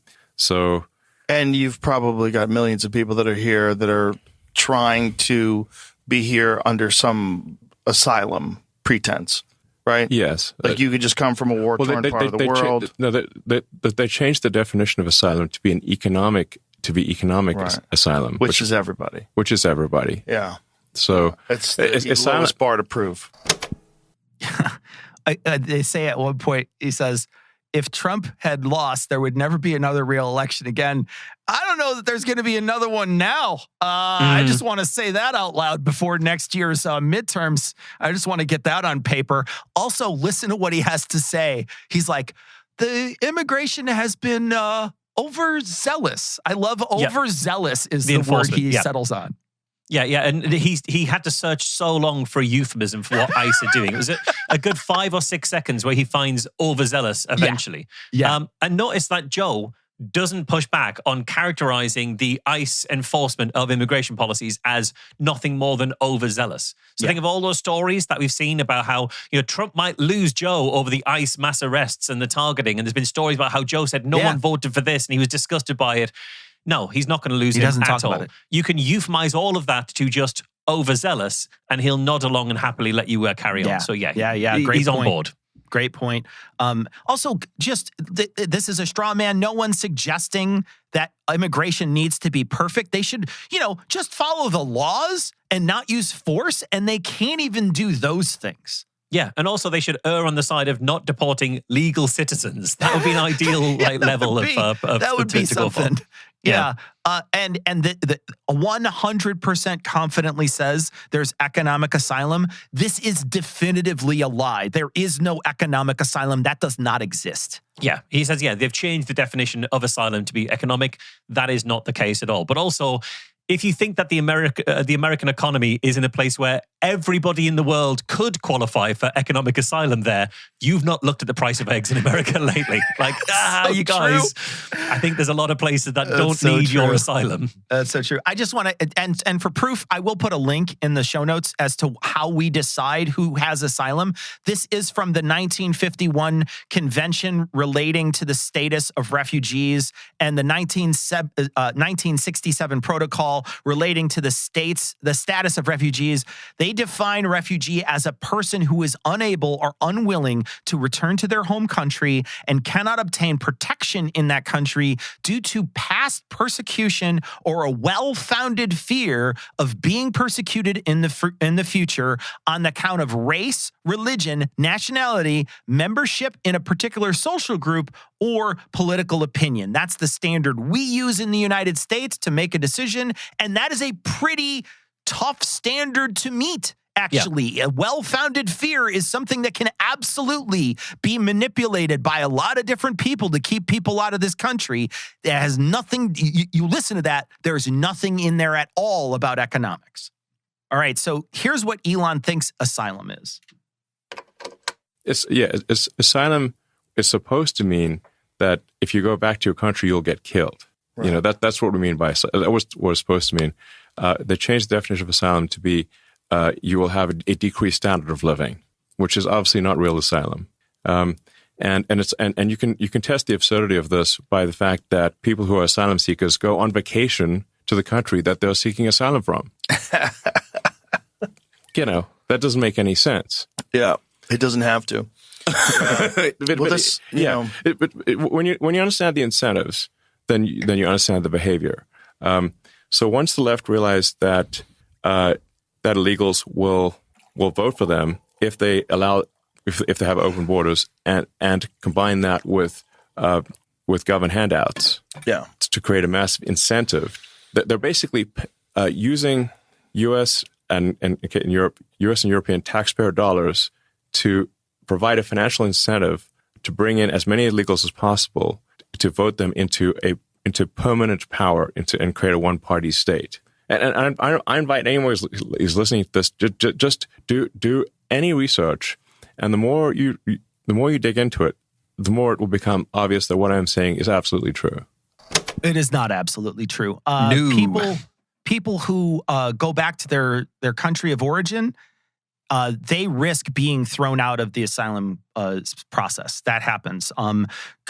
D: you've probably got millions of people that are here that are trying to be here under some asylum pretense. Right?
E: Yes.
D: Like you could just come from a war-torn part of the world.
E: They changed the definition of asylum to be economic right. Asylum.
D: Which is everybody.
E: Which is everybody.
D: Yeah.
E: So
D: it's the lowest bar to prove.
A: They say at one point, he says, if Trump had lost, there would never be another real election again. I don't know that there's going to be another one now. I just want to say that out loud before next year's midterms. I just want to get that on paper. Also, listen to what he has to say. He's like, the immigration has been overzealous. I love overzealous is the word he settles on.
B: Yeah, and he had to search so long for a euphemism for what ICE are doing. It was a good 5 or 6 seconds where he finds overzealous eventually.
A: Yeah.
B: And notice that Joe doesn't push back on characterizing the ICE enforcement of immigration policies as nothing more than overzealous. So think of all those stories that we've seen about how Trump might lose Joe over the ICE mass arrests and the targeting. And there's been stories about how Joe said no one voted for this and he was disgusted by it. No, he's not going to lose him at all. You can euphemize all of that to just overzealous, and he'll nod along and happily let you carry on. So he's on board.
A: Great point. Also, this is a straw man. No one's suggesting that immigration needs to be perfect. They should, just follow the laws and not use force, and they can't even do those things.
B: Yeah, and also they should err on the side of not deporting legal citizens. That would be an ideal level of
A: that would be something. Yeah. And the 100% confidently says there's economic asylum. This is definitively a lie. There is no economic asylum. That does not exist.
B: Yeah. He says, they've changed the definition of asylum to be economic. That is not the case at all. But also, if you think that the American economy is in a place where everybody in the world could qualify for economic asylum there, you've not looked at the price of eggs in America lately. Like, you guys, I think there's a lot of places that don't need your asylum.
A: That's so true. I just want to, and for proof, I will put a link in the show notes as to how we decide who has asylum. This is from the 1951 Convention relating to the status of refugees and the 1967 Protocol relating to the status of refugees. They define refugee as a person who is unable or unwilling to return to their home country and cannot obtain protection in that country due to past persecution or a well-founded fear of being persecuted in the future on account of race, religion, nationality, membership in a particular social group, or political opinion. That's the standard we use in the United States to make a decision, and that is a pretty tough standard to meet. Actually, a well-founded fear is something that can absolutely be manipulated by a lot of different people to keep people out of this country. It has nothing, you listen to that, there's nothing in there at all about economics. All right, so here's what Elon thinks asylum is.
E: Asylum is supposed to mean that if you go back to your country, you'll get killed. Right. That's what we mean by asylum. That was what it's supposed to mean. They changed the definition of asylum to be you will have a decreased standard of living, which is obviously not real asylum. And you can test the absurdity of this by the fact that people who are asylum seekers go on vacation to the country that they're seeking asylum from. That doesn't make any sense.
D: Yeah, it doesn't have to.
E: When you understand the incentives, then you understand the behavior. So once the left realized that illegals will vote for them if they have open borders and combine that with government handouts, to create a massive incentive, they're basically using U.S. and European taxpayer dollars to provide a financial incentive to bring in as many illegals as possible to vote them into permanent power and create a one-party state. And I invite anyone who's listening to this just do any research, and the more you dig into it, the more it will become obvious that what I'm saying is absolutely true.
A: It is not absolutely true.
B: No.
A: People who go back to their country of origin, they risk being thrown out of the asylum process. That happens.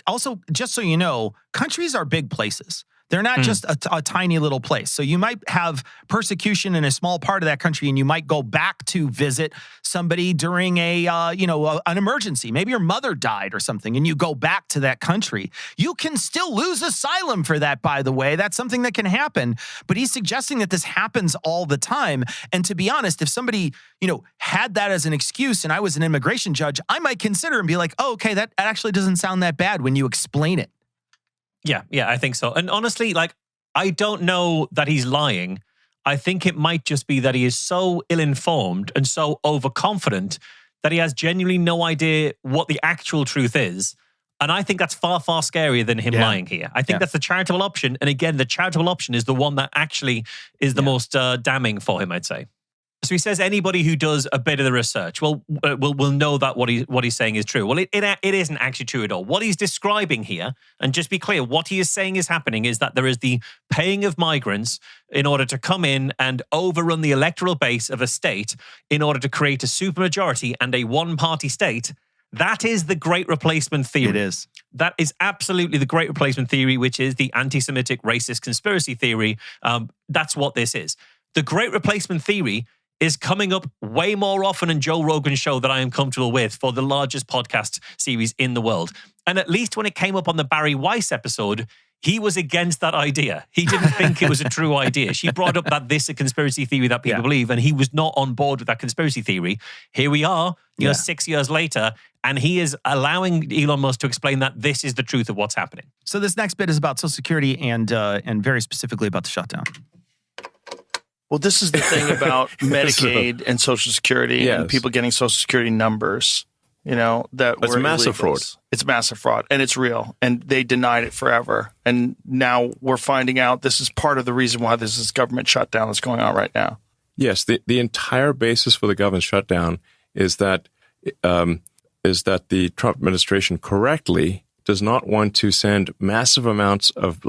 A: Also, just so you know, countries are big places. They're not just a tiny little place. So you might have persecution in a small part of that country, and you might go back to visit somebody during an emergency. Maybe your mother died or something, and you go back to that country. You can still lose asylum for that, by the way. That's something that can happen. But he's suggesting that this happens all the time. And to be honest, if somebody, had that as an excuse and I was an immigration judge, I might consider and be like, oh, okay, that actually doesn't sound that bad when you explain it.
B: Yeah, I think so. And honestly, I don't know that he's lying. I think it might just be that he is so ill-informed and so overconfident that he has genuinely no idea what the actual truth is. And I think that's far, far scarier than him lying here. I think that's the charitable option. And again, the charitable option is the one that actually is the most damning for him, I'd say. So he says anybody who does a bit of the research will know that what he's saying is true. Well, it isn't actually true at all. What he's describing here, and just be clear, what he is saying is happening is that there is the paying of migrants in order to come in and overrun the electoral base of a state in order to create a supermajority and a one-party state. That is the Great Replacement theory.
A: It is.
B: That is absolutely the Great Replacement theory, which is the anti-Semitic racist conspiracy theory. That's what this is. The Great Replacement theory is coming up way more often in Joe Rogan's show that I am comfortable with for the largest podcast series in the world. And at least when it came up on the Barry Weiss episode, he was against that idea. He didn't think it was a true idea. She brought up that this is a conspiracy theory that people believe, and he was not on board with that conspiracy theory. Here we are, 6 years later, and he is allowing Elon Musk to explain that this is the truth of what's happening.
A: So this next bit is about Social Security and very specifically about the shutdown.
D: Well, this is the thing about Medicaid and Social Security and people getting Social Security numbers, that
E: it's massive fraud.
D: It's massive fraud, and it's real, and they denied it forever. And now we're finding out this is part of the reason why this is government shutdown that's going on right now.
E: Yes, the entire basis for the government shutdown is that the Trump administration correctly does not want to send massive amounts of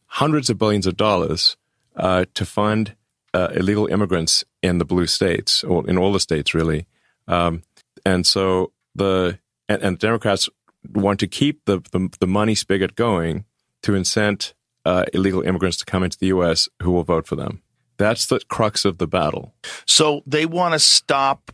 E: hundreds of billions of dollars to fund illegal immigrants in the blue states, or in all the states, really. And so the Democrats want to keep the money spigot going to incent illegal immigrants to come into the U.S. who will vote for them. That's the crux of the battle.
D: So they want to stop.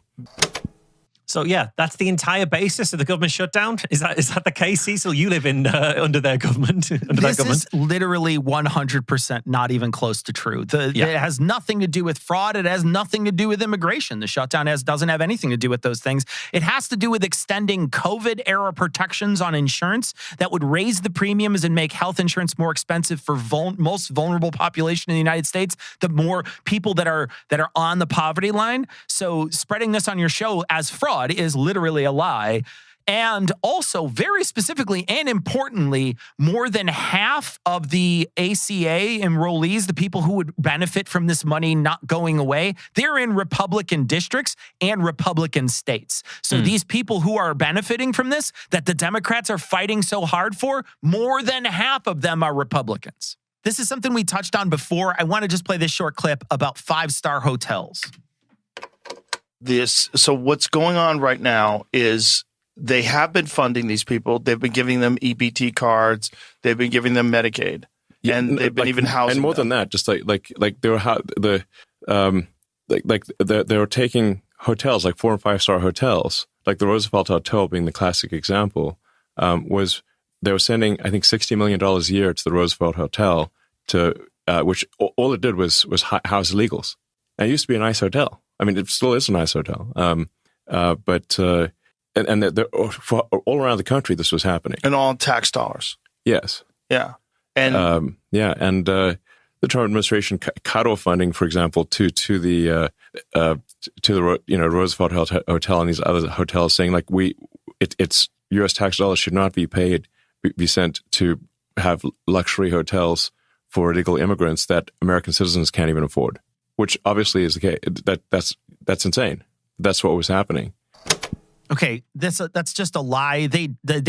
B: So that's the entire basis of the government shutdown. Is that the case, Cecil? You live in under their government.
A: This is literally 100% not even close to true. It has nothing to do with fraud. It has nothing to do with immigration. The shutdown doesn't have anything to do with those things. It has to do with extending COVID-era protections on insurance that would raise the premiums and make health insurance more expensive for most vulnerable population in the United States, the more people that are on the poverty line. So spreading this on your show as fraud is literally a lie. And also, very specifically and importantly, more than half of the ACA enrollees, the people who would benefit from this money not going away, they're in Republican districts and Republican states. So these people who are benefiting from this, that the Democrats are fighting so hard for, more than half of them are Republicans. This is something we touched on before. I want to just play this short clip about five-star hotels.
D: So what's going on right now is they have been funding these people. They've been giving them EBT cards. They've been giving them Medicaid, and they've been even housing.
E: And more
D: them.
E: than that, just they were taking hotels, 4 and 5 star hotels, like the Roosevelt Hotel being the classic example, was they were sending, I think, $60 million a year to the Roosevelt Hotel to which all it did was house illegals. And it used to be a nice hotel. I mean, it still is a nice hotel. But for all around the country, this was happening.
D: And all tax dollars.
E: Yes.
D: Yeah. And
E: the Trump administration cut off funding, for example, to the Roosevelt Hotel and these other hotels, saying like it's U.S. tax dollars should not be sent to have luxury hotels for illegal immigrants that American citizens can't even afford, which obviously is the case. That's insane. That's what was happening.
A: Okay, that's just a lie. They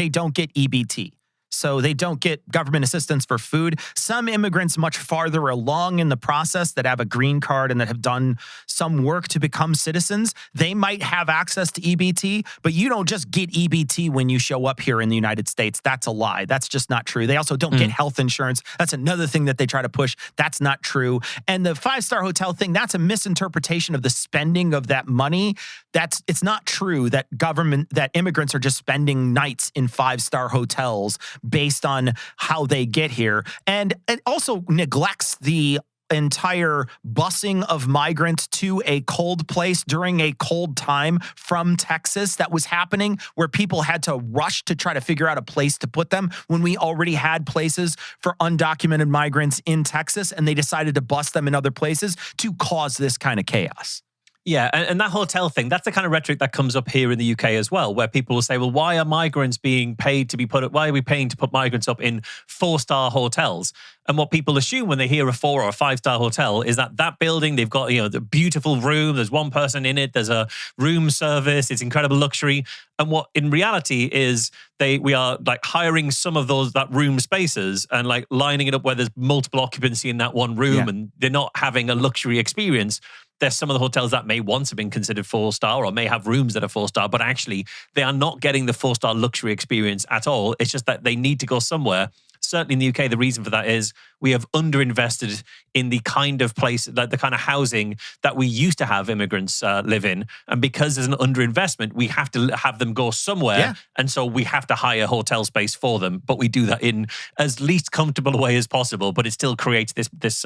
A: don't get EBT. So they don't get government assistance for food. Some immigrants much farther along in the process that have a green card and that have done some work to become citizens, they might have access to EBT, but you don't just get EBT when you show up here in the United States. That's a lie. That's just not true. They also don't get health insurance. That's another thing that they try to push. That's not true. And the 5-star hotel thing, that's a misinterpretation of the spending of that money. It's not true that immigrants are just spending nights in 5-star hotels based on how they get here. And it also neglects the entire busing of migrants to a cold place during a cold time from Texas that was happening, where people had to rush to try to figure out a place to put them when we already had places for undocumented migrants in Texas, and they decided to bus them in other places to cause this kind of chaos.
B: Yeah, and that hotel thing, that's the kind of rhetoric that comes up here in the UK as well, where people will say, well, why are migrants being paid to be why are we paying to put migrants up in 4-star hotels? And what people assume when they hear a 4 or a 5-star hotel is that building, they've got, the beautiful room, there's one person in it, there's a room service, it's incredible luxury. And what in reality is we are like hiring some of that room spaces and like lining it up where there's multiple occupancy in that one room, and they're not having a luxury experience. There's some of the hotels that may once have been considered 4-star or may have rooms that are 4-star, but actually they are not getting the 4-star luxury experience at all. It's just that they need to go somewhere. Certainly in the UK, the reason for that is we have underinvested in the kind of place, the kind of housing that we used to have immigrants live in. And because there's an underinvestment, we have to have them go somewhere. Yeah. And so we have to hire hotel space for them. But we do that in as least comfortable a way as possible. But it still creates this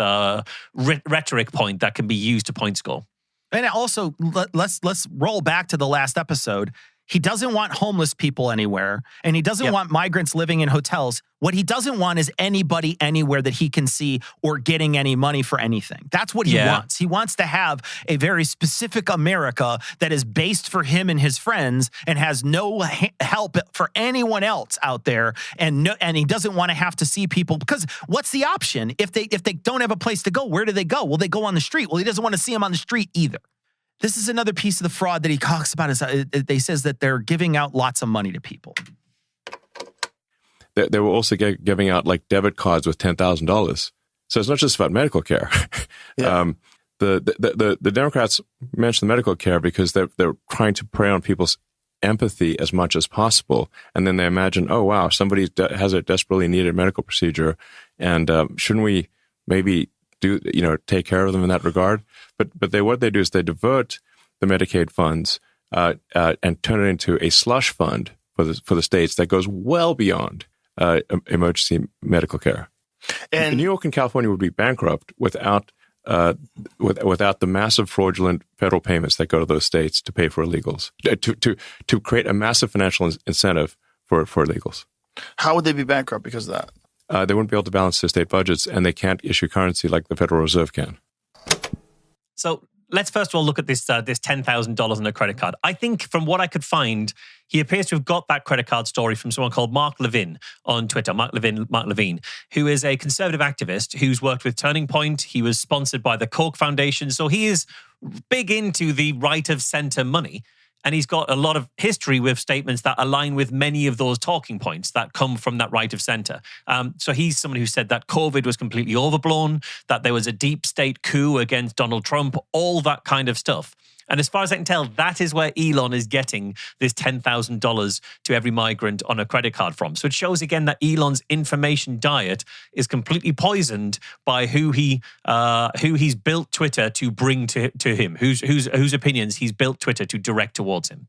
B: rhetoric point that can be used to point score.
A: And also, let's roll back to the last episode. He doesn't want homeless people anywhere, and he doesn't want migrants living in hotels. What he doesn't want is anybody anywhere that he can see or getting any money for anything. That's what he wants. He wants to have a very specific America that is based for him and his friends and has no help for anyone else out there. And he doesn't want to have to see people, because what's the option? If they don't have a place to go, where do they go? Well, they go on the street. Well, he doesn't want to see them on the street either. This is another piece of the fraud that he talks about. They says that they're giving out lots of money to people.
E: They were also giving out like debit cards with $10,000. So it's not just about medical care. The Democrats mention the medical care because they're trying to prey on people's empathy as much as possible, and then they imagine, oh wow, somebody has a desperately needed medical procedure, and shouldn't we maybe take care of them in that regard? But what they do is they divert the Medicaid funds and turn it into a slush fund for the states that goes well beyond emergency medical care. And New York and California would be bankrupt without the massive fraudulent federal payments that go to those states to pay for illegals, to create a massive financial incentive for illegals.
D: How would they be bankrupt because of that?
E: They wouldn't be able to balance their state budgets, and they can't issue currency like the Federal Reserve can.
B: So let's first of all look at this $10,000 on a credit card. I think from what I could find, he appears to have got that credit card story from someone called Mark Levin on Twitter, Mark Levine, who is a conservative activist who's worked with Turning Point. He was sponsored by the Koch Foundation. So he is big into the right of center money. And he's got a lot of history with statements that align with many of those talking points that come from that right of center. So he's someone who said that COVID was completely overblown, that there was a deep state coup against Donald Trump, all that kind of stuff. And as far as I can tell, that is where Elon is getting this $10,000 to every migrant on a credit card from. So it shows again that Elon's information diet is completely poisoned by who he's built Twitter to bring to him, whose opinions he's built Twitter to direct towards him.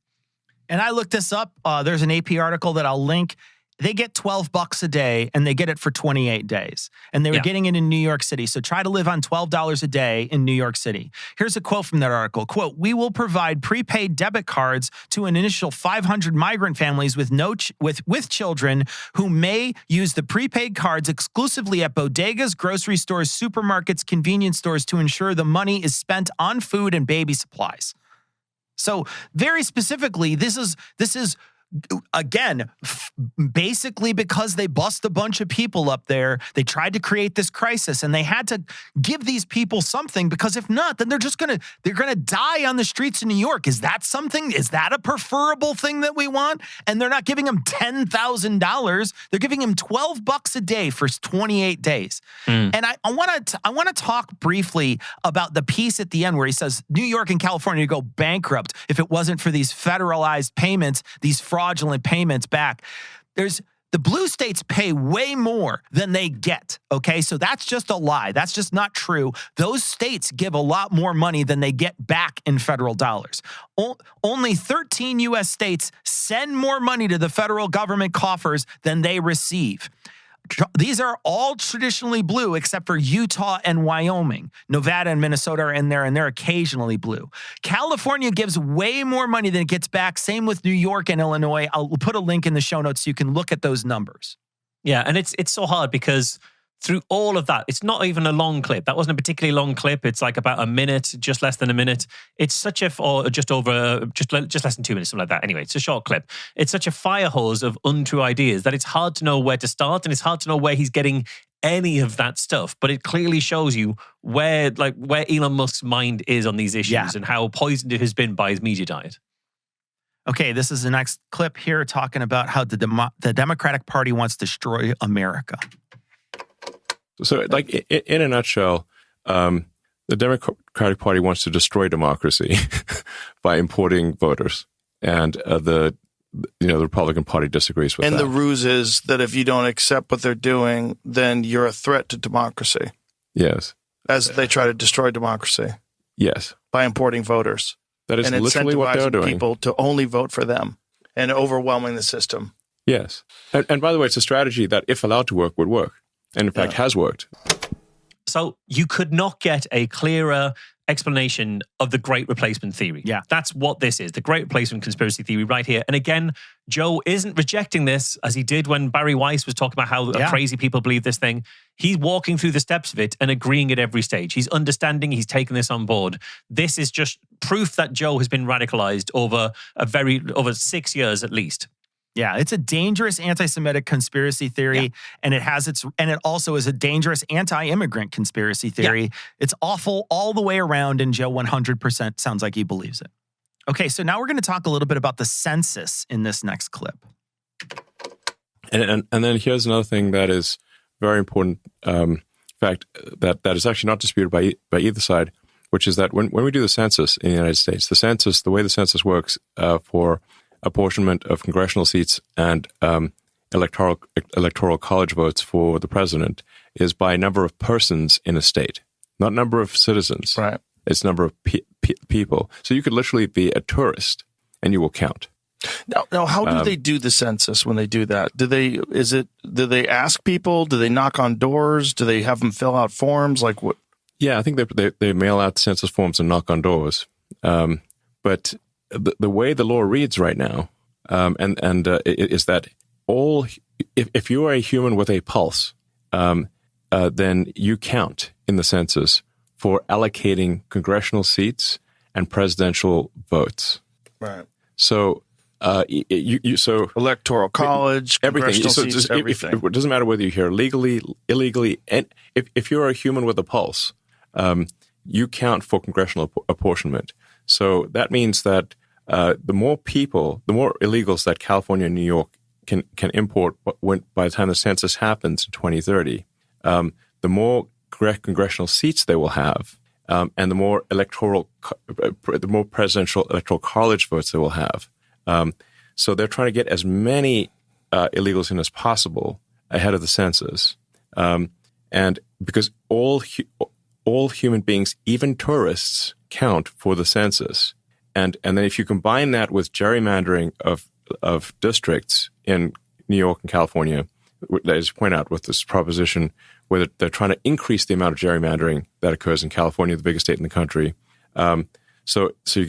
A: And I looked this up. There's an AP article that I'll link. They get $12 a day, and they get it for 28 days. And they were getting it in New York City. So try to live on $12 a day in New York City. Here's a quote from that article. Quote, "We will provide prepaid debit cards to an initial 500 migrant families with with children who may use the prepaid cards exclusively at bodegas, grocery stores, supermarkets, convenience stores to ensure the money is spent on food and baby supplies." So very specifically, this is again, basically because they bust a bunch of people up there, they tried to create this crisis, and they had to give these people something, because if not, then they're gonna die on the streets of New York. Is that something? Is that a preferable thing that we want? And they're not giving them $10,000; they're giving him $12 a day for 28 days. And I want to talk briefly about the piece at the end where he says New York and California would go bankrupt if it wasn't for these federalized payments, these fraudulent payments back. The blue states pay way more than they get, okay? So that's just a lie. That's just not true. Those states give a lot more money than they get back in federal dollars. Only 13 U.S. states send more money to the federal government coffers than they receive. These are all traditionally blue except for Utah and Wyoming. Nevada and Minnesota are in there, and they're occasionally blue. California gives way more money than it gets back. Same with New York and Illinois. I'll put a link in the show notes so you can look at those numbers.
B: Yeah, and it's so hard because through all of that, it's not even a long clip. That wasn't a particularly long clip. It's like about a minute, just less than a minute. It's such just less than 2 minutes, something like that. Anyway, it's a short clip. It's such a fire hose of untrue ideas that it's hard to know where to start, and it's hard to know where he's getting any of that stuff. But it clearly shows you where Elon Musk's mind is on these issues and how poisoned it has been by his media diet.
A: Okay, this is the next clip here talking about how the Democratic Party wants to destroy America.
E: So, like, in a nutshell, the Democratic Party wants to destroy democracy by importing voters, and the Republican Party disagrees with that.
D: And the ruse is that if you don't accept what they're doing, then you're a threat to democracy.
E: Yes.
D: As they try to destroy democracy.
E: Yes.
D: By importing voters.
E: That is literally what they're doing.
D: People to only vote for them and overwhelming the system.
E: Yes. And by the way, it's a strategy that, if allowed to work, would work. And in fact, has worked.
B: So you could not get a clearer explanation of the Great Replacement Theory.
A: Yeah.
B: That's what this is, the Great Replacement Conspiracy Theory right here. And again, Joe isn't rejecting this as he did when Barry Weiss was talking about how crazy people believe this thing. He's walking through the steps of it and agreeing at every stage. He's understanding, he's taking this on board. This is just proof that Joe has been radicalized over 6 years at least.
A: Yeah, it's a dangerous anti-Semitic conspiracy theory, and it also is a dangerous anti-immigrant conspiracy theory. Yeah. It's awful all the way around, and Joe 100% sounds like he believes it. Okay, so now we're going to talk a little bit about the census in this next clip.
E: And then here's another thing that is very important, fact that is actually not disputed by either side, which is that when we do the census in the United States, the way the census works for apportionment of congressional seats and electoral college votes for the president is by number of persons in a state, not number of citizens.
D: Right.
E: It's number of people. So you could literally be a tourist and you will count.
D: Now, how do they do the census when they do that? Do they ask people? Do they knock on doors? Do they have them fill out forms? Like what?
E: Yeah, I think they mail out census forms and knock on doors. But the way the law reads right now, is that if you are a human with a pulse, then you count in the census for allocating congressional seats and presidential votes.
D: Right.
E: So so
D: electoral college,
E: everything. So
D: seats, everything.
E: It doesn't matter whether you're here legally, illegally, and if you're a human with a pulse, you count for congressional apportionment. So that means that the more illegals that California and New York can import by the time the census happens in 2030, the more congressional seats they will have, and the more presidential electoral college votes they will have. So they're trying to get as many illegals in as possible ahead of the census, and because all human beings, even tourists, count for the census. and then if you combine that with gerrymandering of districts in New York and California, as you point out, with this proposition where they're trying to increase the amount of gerrymandering that occurs in California, the biggest state in the country. So if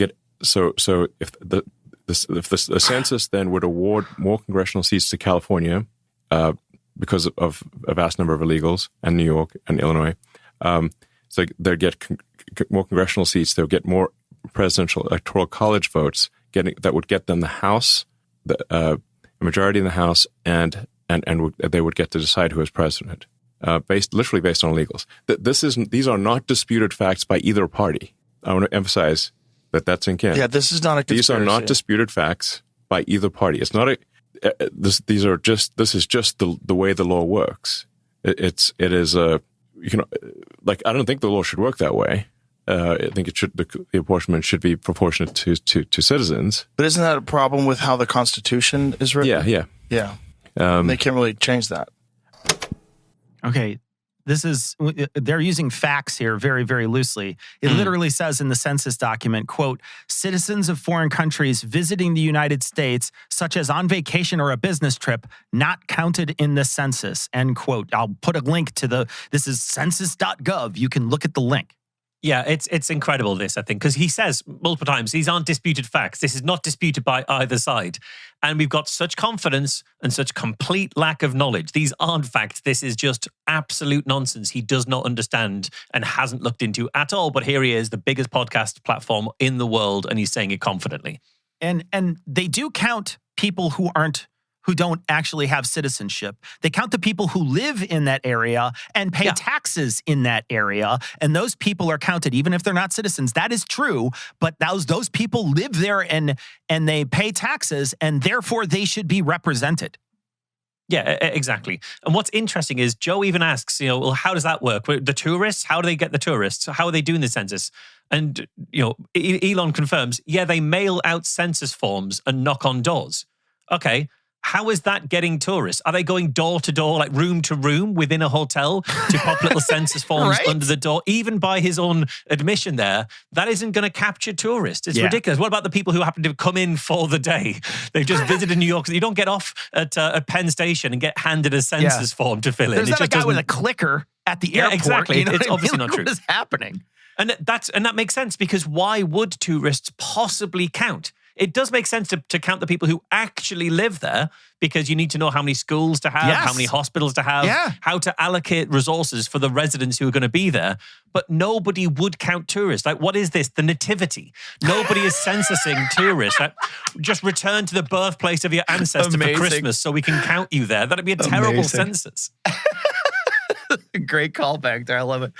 E: the census then would award more congressional seats to California because of a vast number of illegals, and New York and Illinois, so they'd get more congressional seats. They'll get more presidential electoral college votes, that would get them the House, a majority in the House, and they would get to decide who is president, literally based on illegals. These are not disputed facts by either party. I want to emphasize that's in Canada.
D: Yeah, this is not a conspiracy.
E: These are not disputed facts by either party. It's not this is just the way the law works. It is I don't think the law should work that way. I think the apportionment should be proportionate to citizens.
D: But isn't that a problem with how the Constitution is written?
E: Yeah.
D: They can't really change that.
A: Okay. They're using facts here very, very loosely. It literally says in the census document, quote, citizens of foreign countries visiting the United States, such as on vacation or a business trip, not counted in the census, end quote. I'll put a link to this is census.gov. You can look at the link.
B: Yeah, it's incredible, this, I think, because he says multiple times, these aren't disputed facts. This is not disputed by either side. And we've got such confidence and such complete lack of knowledge. These aren't facts. This is just absolute nonsense. He does not understand and hasn't looked into at all. But here he is, the biggest podcast platform in the world, and he's saying it confidently.
A: And they do count people who don't actually have citizenship. They count the people who live in that area and pay taxes in that area. And those people are counted, even if they're not citizens. That is true. But those people live there and they pay taxes, and therefore they should be represented.
B: Yeah, exactly. And what's interesting is Joe even asks, well, how does that work? The tourists, how do they get the tourists? How are they doing the census? And, Elon confirms, they mail out census forms and knock on doors. Okay. How is that getting tourists? Are they going door to door, like room to room within a hotel to pop little census forms under the door? Even by his own admission there, that isn't going to capture tourists. It's ridiculous. What about the people who happen to come in for the day? They've just visited New York. You don't get off at Penn Station and get handed a census form to fill in.
A: There's not a guy with a clicker at the airport.
B: Exactly. It's obviously not true.
A: What is happening?
B: And that makes sense, because why would tourists possibly count? It does make sense to count the people who actually live there, because you need to know how many schools to have, how many hospitals to have, how to allocate resources for the residents who are going to be there. But nobody would count tourists. Like, what is this? The nativity. Nobody is censusing tourists. Like, just return to the birthplace of your ancestor for Christmas so we can count you there. That'd be a terrible census.
A: Great callback there. I love it.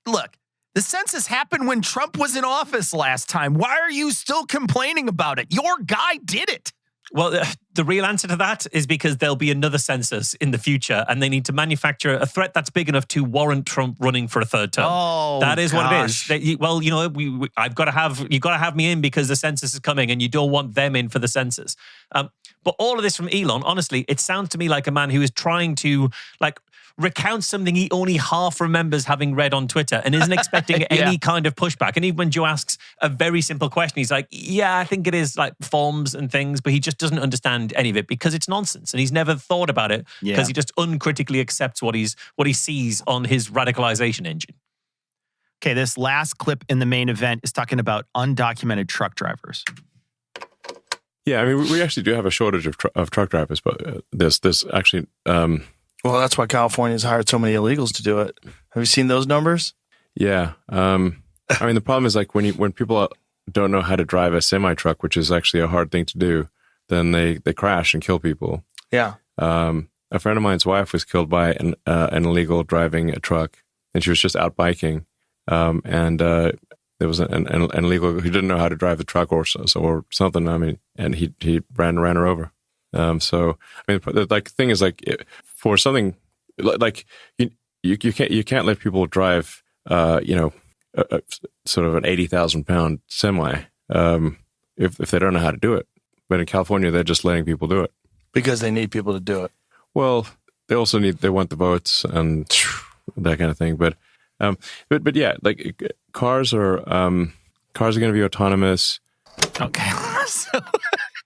A: Look. The census happened when Trump was in office last time. Why are you still complaining about it? Your guy did it.
B: Well, the real answer to that is because there'll be another census in the future, and they need to manufacture a threat that's big enough to warrant Trump running for a third term.
A: Oh,
B: that is what it is. You've got to have me in because the census is coming, and you don't want them in for the census. But all of this from Elon, honestly, it sounds to me like a man who is trying to recount something he only half remembers having read on Twitter and isn't expecting any kind of pushback. And even when Joe asks a very simple question, he's like, I think it is like forms and things, but he just doesn't understand any of it because it's nonsense. And he's never thought about it because he just uncritically accepts what he sees on his radicalization engine.
A: Okay, this last clip in the main event is talking about undocumented truck drivers.
E: Yeah, I mean, we actually do have a shortage of truck drivers, but there's actually...
D: Well, that's why California's hired so many illegals to do it. Have you seen those numbers?
E: Yeah. I mean, the problem is when people don't know how to drive a semi-truck, which is actually a hard thing to do, then they crash and kill people. Yeah. A friend of mine's wife was killed by an illegal driving a truck, and she was just out biking. And there was an illegal who didn't know how to drive the truck or something. I mean, and he ran her over. So I mean, the thing is for something like you can't let people drive sort of an 80,000 pound semi if they don't know how to do it. But in California, they're just letting people do it
D: because they need people to do it.
E: Well, they also they want the votes and that kind of thing. But yeah, cars are going to be autonomous.
A: Okay. So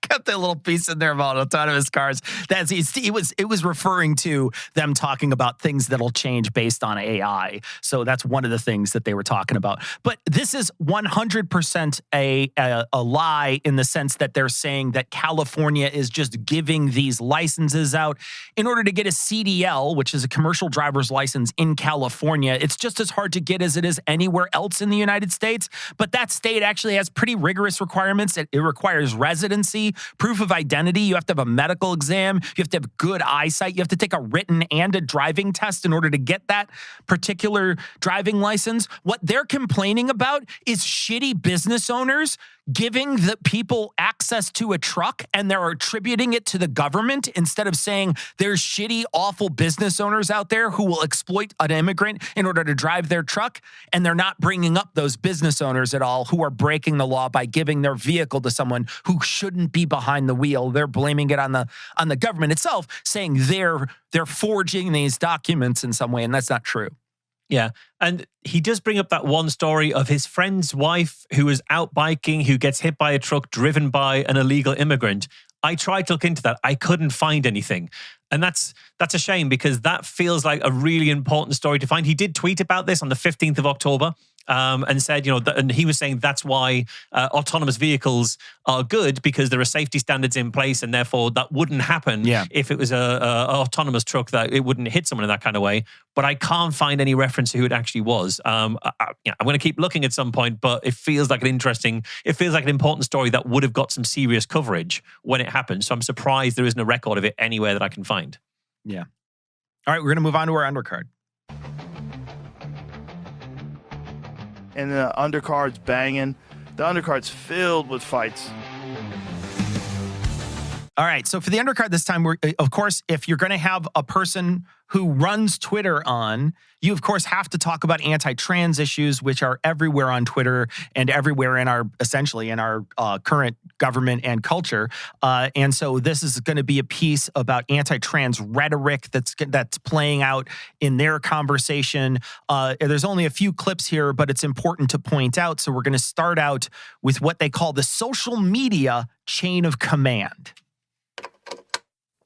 A: got that little piece in there about autonomous cars. It was referring to them talking about things that'll change based on AI. So that's one of the things that they were talking about. But this is 100% a lie in the sense that they're saying that California is just giving these licenses out in order to get a CDL, which is a commercial driver's license in California. It's just as hard to get as it is anywhere else in the United States. But that state actually has pretty rigorous requirements. It requires residency, proof of identity. You have to have a medical exam. You have to have good eyesight. You have to take a written and a driving test in order to get that particular driving license. What they're complaining about is shitty business owners giving the people access to a truck, and they're attributing it to the government instead of saying there's shitty, awful business owners out there who will exploit an immigrant in order to drive their truck. And they're not bringing up those business owners at all who are breaking the law by giving their vehicle to someone who shouldn't be behind the wheel. They're blaming it on the government itself, saying they're forging these documents in some way, and that's not true.
B: Yeah. And he does bring up that one story of his friend's wife who was out biking, who gets hit by a truck driven by an illegal immigrant. I tried to look into that. I couldn't find anything. And that's a shame, because that feels like a really important story to find. He did tweet about this on the 15th of October. And said, and he was saying that's why autonomous vehicles are good, because there are safety standards in place, and therefore that wouldn't happen if it was a autonomous truck, that it wouldn't hit someone in that kind of way. But I can't find any reference to who it actually was. I'm going to keep looking at some point, but it feels like an important story that would have got some serious coverage when it happened. So I'm surprised there isn't a record of it anywhere that I can find.
A: Yeah. All right, we're going to move on to our undercard.
D: And the undercard's banging. The undercard's filled with fights.
A: All right, so for the undercard this time, of course, if you're going to have a person who runs Twitter on, you of course have to talk about anti-trans issues, which are everywhere on Twitter and everywhere in our current government and culture. And so this is going to be a piece about anti-trans rhetoric that's playing out in their conversation. There's only a few clips here, but it's important to point out. So we're going to start out with what they call the social media chain of command.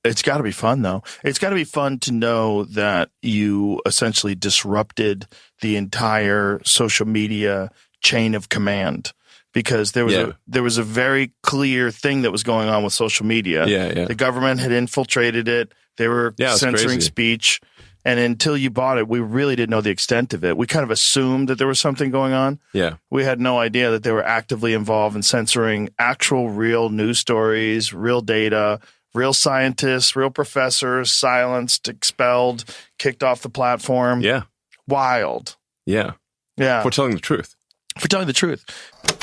D: It's got to be fun, though. It's got to be fun to know that you essentially disrupted the entire social media chain of command, because there was a very clear thing that was going on with social media.
E: Yeah.
D: The government had infiltrated it. They were censoring speech. And until you bought it, we really didn't know the extent of it. We kind of assumed that there was something going on.
E: Yeah.
D: We had no idea that they were actively involved in censoring actual real news stories, real data, real scientists, real professors, silenced, expelled, kicked off the platform.
E: Yeah.
D: Wild.
E: Yeah.
D: Yeah.
E: For telling the truth.
D: For telling the truth.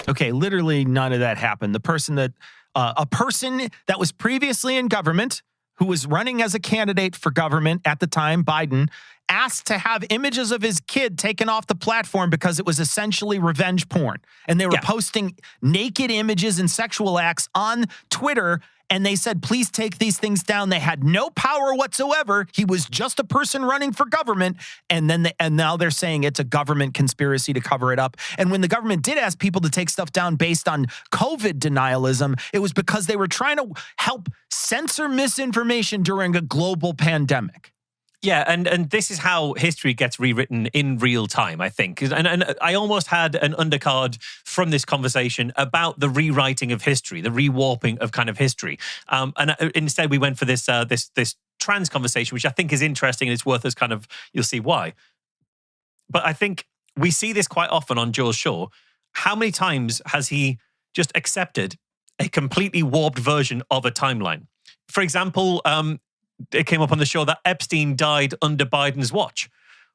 A: Okay, literally none of that happened. A person that was previously in government, who was running as a candidate for government at the time, Biden, asked to have images of his kid taken off the platform because it was essentially revenge porn. And they were posting naked images and sexual acts on Twitter. And they said, please take these things down. They had no power whatsoever. He was just a person running for government. And now they're saying it's a government conspiracy to cover it up. And when the government did ask people to take stuff down based on COVID denialism, it was because they were trying to help censor misinformation during a global pandemic.
B: Yeah, and this is how history gets rewritten in real time, I think. And I almost had an undercard from this conversation about the rewriting of history, the rewarping of kind of history. And instead we went for this trans conversation, which I think is interesting, and it's worth us kind of, you'll see why. But I think we see this quite often on Joe's show. How many times has he just accepted a completely warped version of a timeline? For example, it came up on the show that Epstein died under Biden's watch,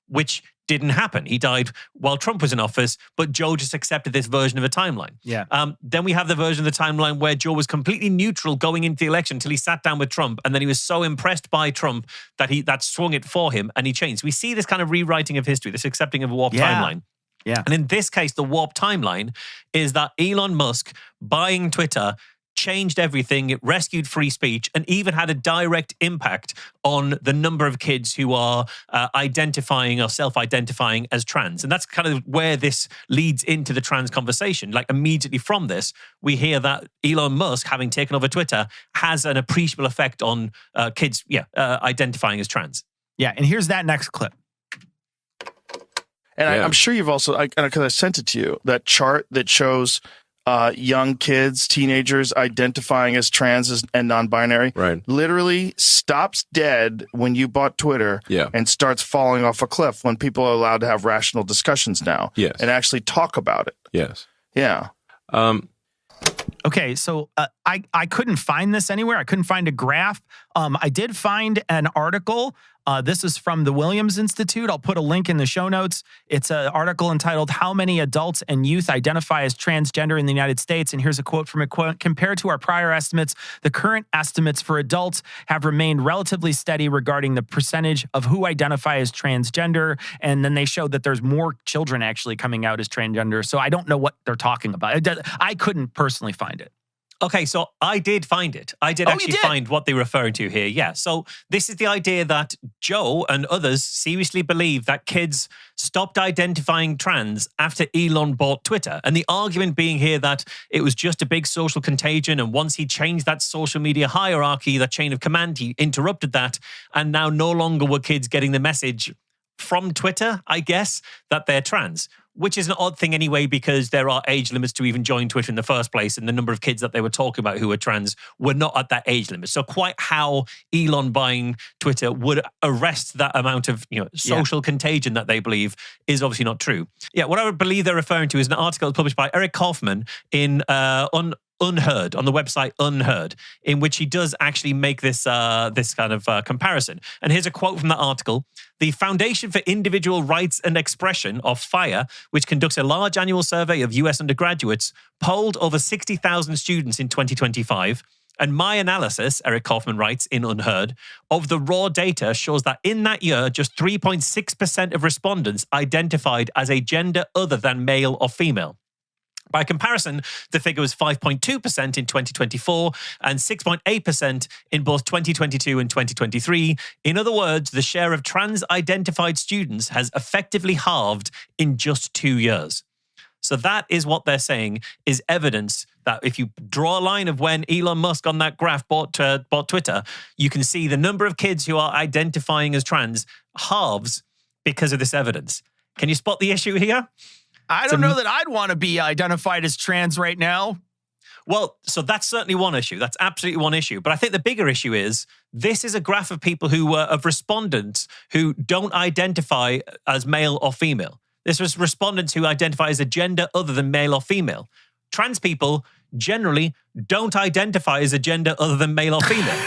B: which didn't happen. He died while Trump was in office, but Joe just accepted this version of a timeline.
A: Yeah.
B: Then we have the version of the timeline where Joe was completely neutral going into the election until he sat down with Trump, and then he was so impressed by Trump that swung it for him, and he changed. We see this kind of rewriting of history, this accepting of a warped timeline.
A: Yeah.
B: And in this case, the warped timeline is that Elon Musk buying Twitter changed everything. It rescued free speech and even had a direct impact on the number of kids who are identifying or self-identifying as trans. And that's kind of where this leads into the trans conversation. Like immediately from this, we hear that Elon Musk, having taken over Twitter, has an appreciable effect on kids identifying as trans.
A: Yeah, and here's that next clip.
D: And I'm sure you've also, because I sent it to you, that chart that shows young kids, teenagers identifying as trans and non-binary,
E: Right.
D: literally stops dead when you bought Twitter and starts falling off a cliff when people are allowed to have rational discussions now and actually talk about it.
E: Yes.
D: Yeah.
A: Okay, so I couldn't find this anywhere. I couldn't find a graph. I did find an article. This is from the Williams Institute. I'll put a link in the show notes. It's an article entitled "How Many Adults and Youth Identify as Transgender in the United States?" And here's a quote from it. Compared to our prior estimates, the current estimates for adults have remained relatively steady regarding the percentage of who identify as transgender. And then they showed that there's more children actually coming out as transgender. So I don't know what they're talking about. I couldn't personally find it.
B: Okay, so I did find it. I did actually find what they're referring to here. Yeah. So this is the idea that Joe and others seriously believe that kids stopped identifying trans after Elon bought Twitter. And the argument being here that it was just a big social contagion. And once he changed that social media hierarchy, that chain of command, he interrupted that. And now no longer were kids getting the message from Twitter, I guess, that they're trans. Which is an odd thing anyway, because there are age limits to even join Twitter in the first place. And the number of kids that they were talking about who were trans were not at that age limit. So quite how Elon buying Twitter would arrest that amount of social contagion that they believe is obviously not true. Yeah, what I would believe they're referring to is an article published by Eric Kaufman in Unheard, on the website Unheard, in which he does actually make this kind of comparison. And here's a quote from that article. The Foundation for Individual Rights and Expression, of FIRE, which conducts a large annual survey of US undergraduates, polled over 60,000 students in 2025. And my analysis, Eric Kaufman writes in Unheard, of the raw data shows that in that year, just 3.6% of respondents identified as a gender other than male or female. By comparison, the figure was 5.2% in 2024 and 6.8% in both 2022 and 2023. In other words, the share of trans-identified students has effectively halved in just 2 years. So that is what they're saying is evidence that if you draw a line of when Elon Musk on that graph bought Twitter, you can see the number of kids who are identifying as trans halves because of this evidence. Can you spot the issue here?
A: I don't know that I'd want to be identified as trans right now.
B: Well, so that's certainly one issue. That's absolutely one issue. But I think the bigger issue is this is a graph of people of respondents who don't identify as male or female. This was respondents who identify as a gender other than male or female. Trans people generally don't identify as a gender other than male or female.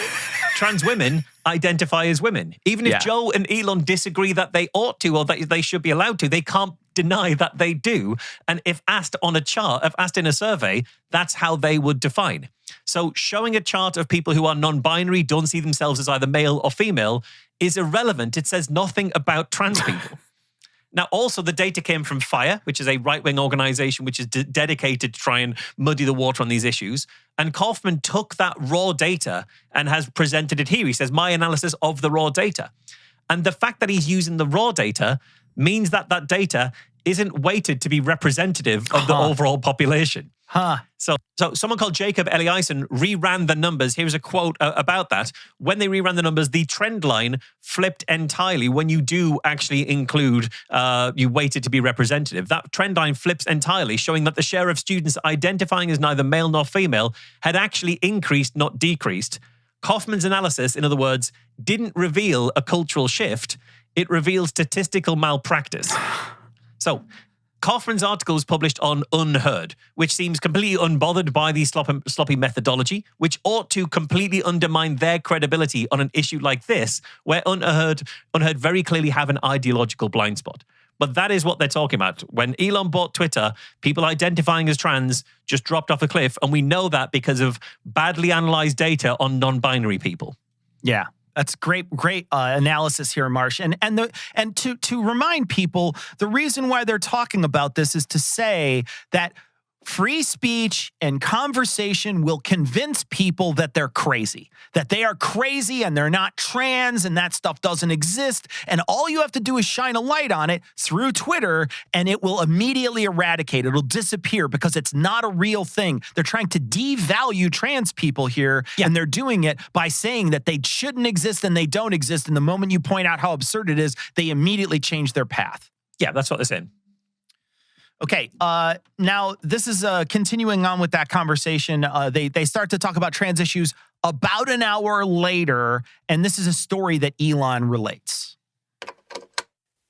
B: Trans women identify as women. Even if Joe and Elon disagree that they ought to or that they should be allowed to, they can't deny that they do. And if asked on a chart, if asked in a survey, that's how they would define. So showing a chart of people who are non-binary, don't see themselves as either male or female, is irrelevant. It says nothing about trans people. Now, also, the data came from FIRE, which is a right-wing organization which is dedicated to try and muddy the water on these issues. And Kaufman took that raw data and has presented it here. He says, my analysis of the raw data. And the fact that he's using the raw data means that that data isn't weighted to be representative of the overall population. So someone called Jacob Eliason reran the numbers. Here's a quote about that. When they reran the numbers, the trend line flipped entirely when you do actually include, you weight it to be representative. That trend line flips entirely, showing that the share of students identifying as neither male nor female had actually increased, not decreased. Kaufman's analysis, in other words, didn't reveal a cultural shift. It revealed statistical malpractice. So Kaufman's article was published on Unheard, which seems completely unbothered by the sloppy methodology, which ought to completely undermine their credibility on an issue like this, where Unheard very clearly have an ideological blind spot. But that is what they're talking about. When Elon bought Twitter, people identifying as trans just dropped off a cliff, and we know that because of badly analyzed data on non-binary people.
A: Yeah. That's great analysis here, Marsh. And to remind people, the reason why they're talking about this is to say that free speech and conversation will convince people that they're crazy, that they are crazy and they're not trans and that stuff doesn't exist. And all you have to do is shine a light on it through Twitter and it will immediately eradicate. It'll disappear because it's not a real thing. They're trying to devalue trans people here, and they're doing it by saying that they shouldn't exist and they don't exist. And the moment you point out how absurd it is, they immediately change their path.
B: Yeah, that's what they're saying.
A: Okay, now this is continuing on with that conversation. They start to talk about trans issues about an hour later, and this is a story that Elon relates.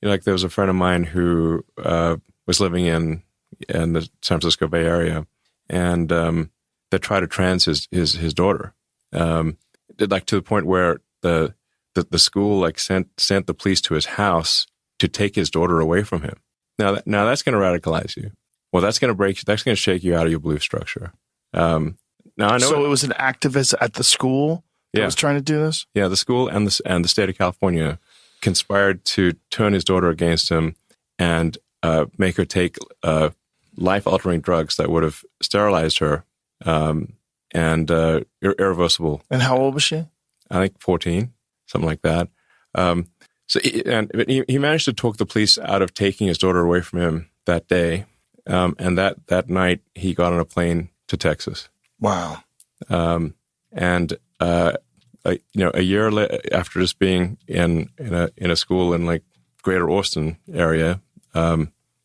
E: Like there was a friend of mine who was living in the San Francisco Bay Area, and they tried to trans his daughter, like to the point where the school like sent the police to his house to take his daughter away from him. Now that's going to radicalize you. Well, that's going to shake you out of your belief structure. Now I know.
D: So it was an activist at the school that was trying to do this?
E: Yeah, the school and the state of California conspired to turn his daughter against him and make her take life-altering drugs that would have sterilized her and irreversible.
D: And how old was she?
E: I think 14, something like that. So he managed to talk the police out of taking his daughter away from him that day, and that night he got on a plane to Texas.
D: Wow.
E: A year after just being in a school in like Greater Austin area,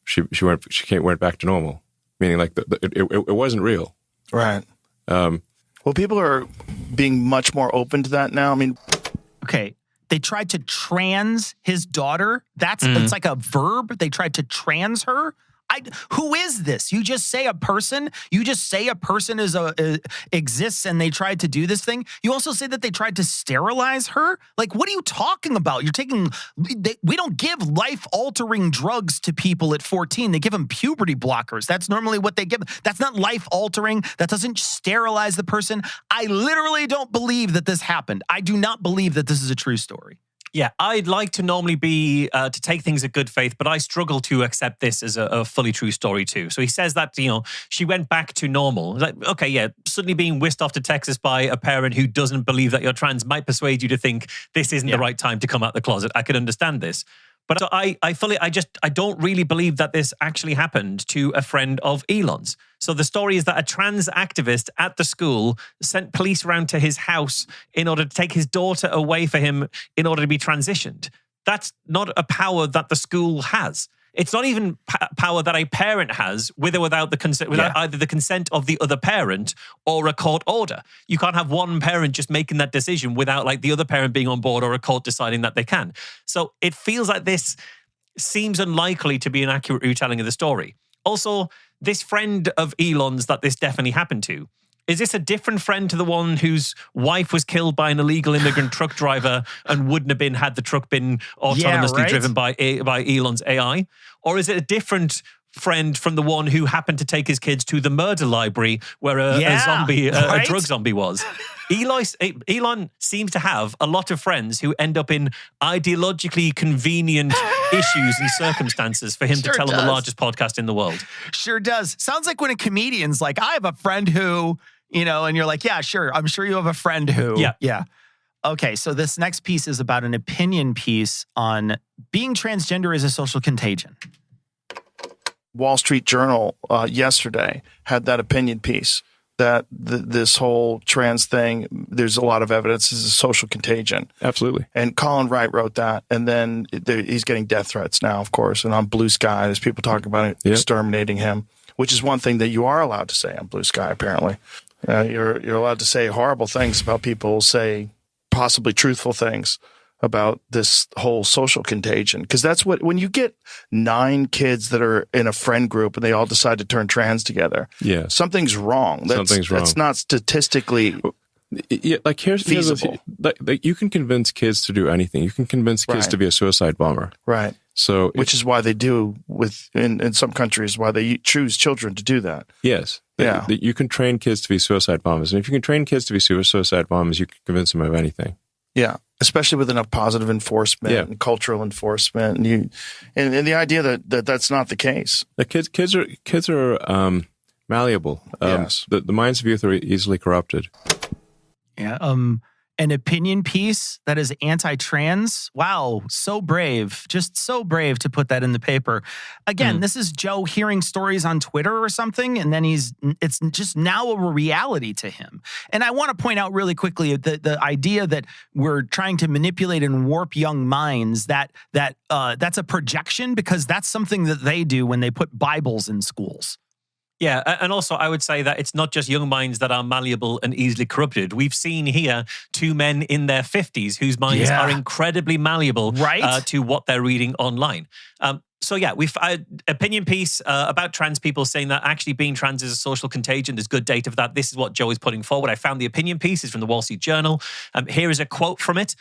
E: she went back to normal, meaning like it wasn't real.
D: Right. Well, people are being much more open to that now. I mean,
A: okay. They tried to trans his daughter. It's like a verb. They tried to trans her. Who is this? You just say a person. You just say a person exists, and they tried to do this thing. You also say that they tried to sterilize her. Like, what are you talking about? We don't give life-altering drugs to people at 14. They give them puberty blockers. That's normally what they give. That's not life-altering. That doesn't sterilize the person. I literally don't believe that this happened. I do not believe that this is a true story.
B: Yeah, I'd like to normally be to take things at good faith, but I struggle to accept this as a fully true story too. So he says that, she went back to normal. Like, okay, yeah, suddenly being whisked off to Texas by a parent who doesn't believe that you're trans might persuade you to think this isn't the right time to come out the closet. I could understand this. But so I don't really believe that this actually happened to a friend of Elon's. So the story is that a trans activist at the school sent police around to his house in order to take his daughter away for him in order to be transitioned. That's not a power that the school has. It's not even power that a parent has with or without the consent, without either the consent of the other parent or a court order. You can't have one parent just making that decision without like the other parent being on board or a court deciding that they can. So it feels like this seems unlikely to be an accurate retelling of the story. Also, this friend of Elon's that this definitely happened to, is this a different friend to the one whose wife was killed by an illegal immigrant truck driver and wouldn't have been had the truck been autonomously driven by Elon's AI? Or is it a different friend from the one who happened to take his kids to the murder library where a drug zombie was? Elon seems to have a lot of friends who end up in ideologically convenient issues and circumstances for him to tell them the largest podcast in the world.
A: Sure does. Sounds like when a comedian's like, I have a friend who, and you're like, yeah, sure. I'm sure you have a friend who. Yeah. Okay, so this next piece is about an opinion piece on being transgender is a social contagion.
D: Wall Street Journal yesterday had that opinion piece that this whole trans thing, there's a lot of evidence is a social contagion.
E: Absolutely.
D: And Colin Wright wrote that. And then he's getting death threats now, of course. And on Blue Sky, there's people talking about exterminating him, which is one thing that you are allowed to say on Blue Sky, apparently. You're allowed to say horrible things about people, say possibly truthful things about this whole social contagion. Because that's when you get 9 kids that are in a friend group and they all decide to turn trans together, something's wrong.
E: Something's wrong.
D: That's not statistically
E: here's
D: feasible.
E: Like you can convince kids to do anything. You can convince kids to be a suicide bomber.
D: Right.
E: So
D: which is why they do in some countries, why they choose children to do that.
E: Yes. Yeah. You can train kids to be suicide bombers. And if you can train kids to be suicide bombers, you can convince them of anything.
D: Yeah, especially with enough positive enforcement and cultural enforcement, and the idea that that's not the case.
E: The kids are malleable.
D: Yes.
E: The minds of youth are easily corrupted.
A: Yeah. An opinion piece that is anti-trans. Wow, so brave. Just so brave to put that in the paper. Again, this is Joe hearing stories on Twitter or something, and then it's just now a reality to him. And I want to point out really quickly the idea that we're trying to manipulate and warp young minds, that's a projection, because that's something that they do when they put Bibles in schools.
B: Yeah, and also I would say that it's not just young minds that are malleable and easily corrupted. We've seen here two men in their 50s whose minds are incredibly malleable to what they're reading online. So yeah, we've opinion piece about trans people saying that actually being trans is a social contagion. There's good data for that. This is what Joe is putting forward. I found the opinion piece is from the Wall Street Journal. Here is a quote from it.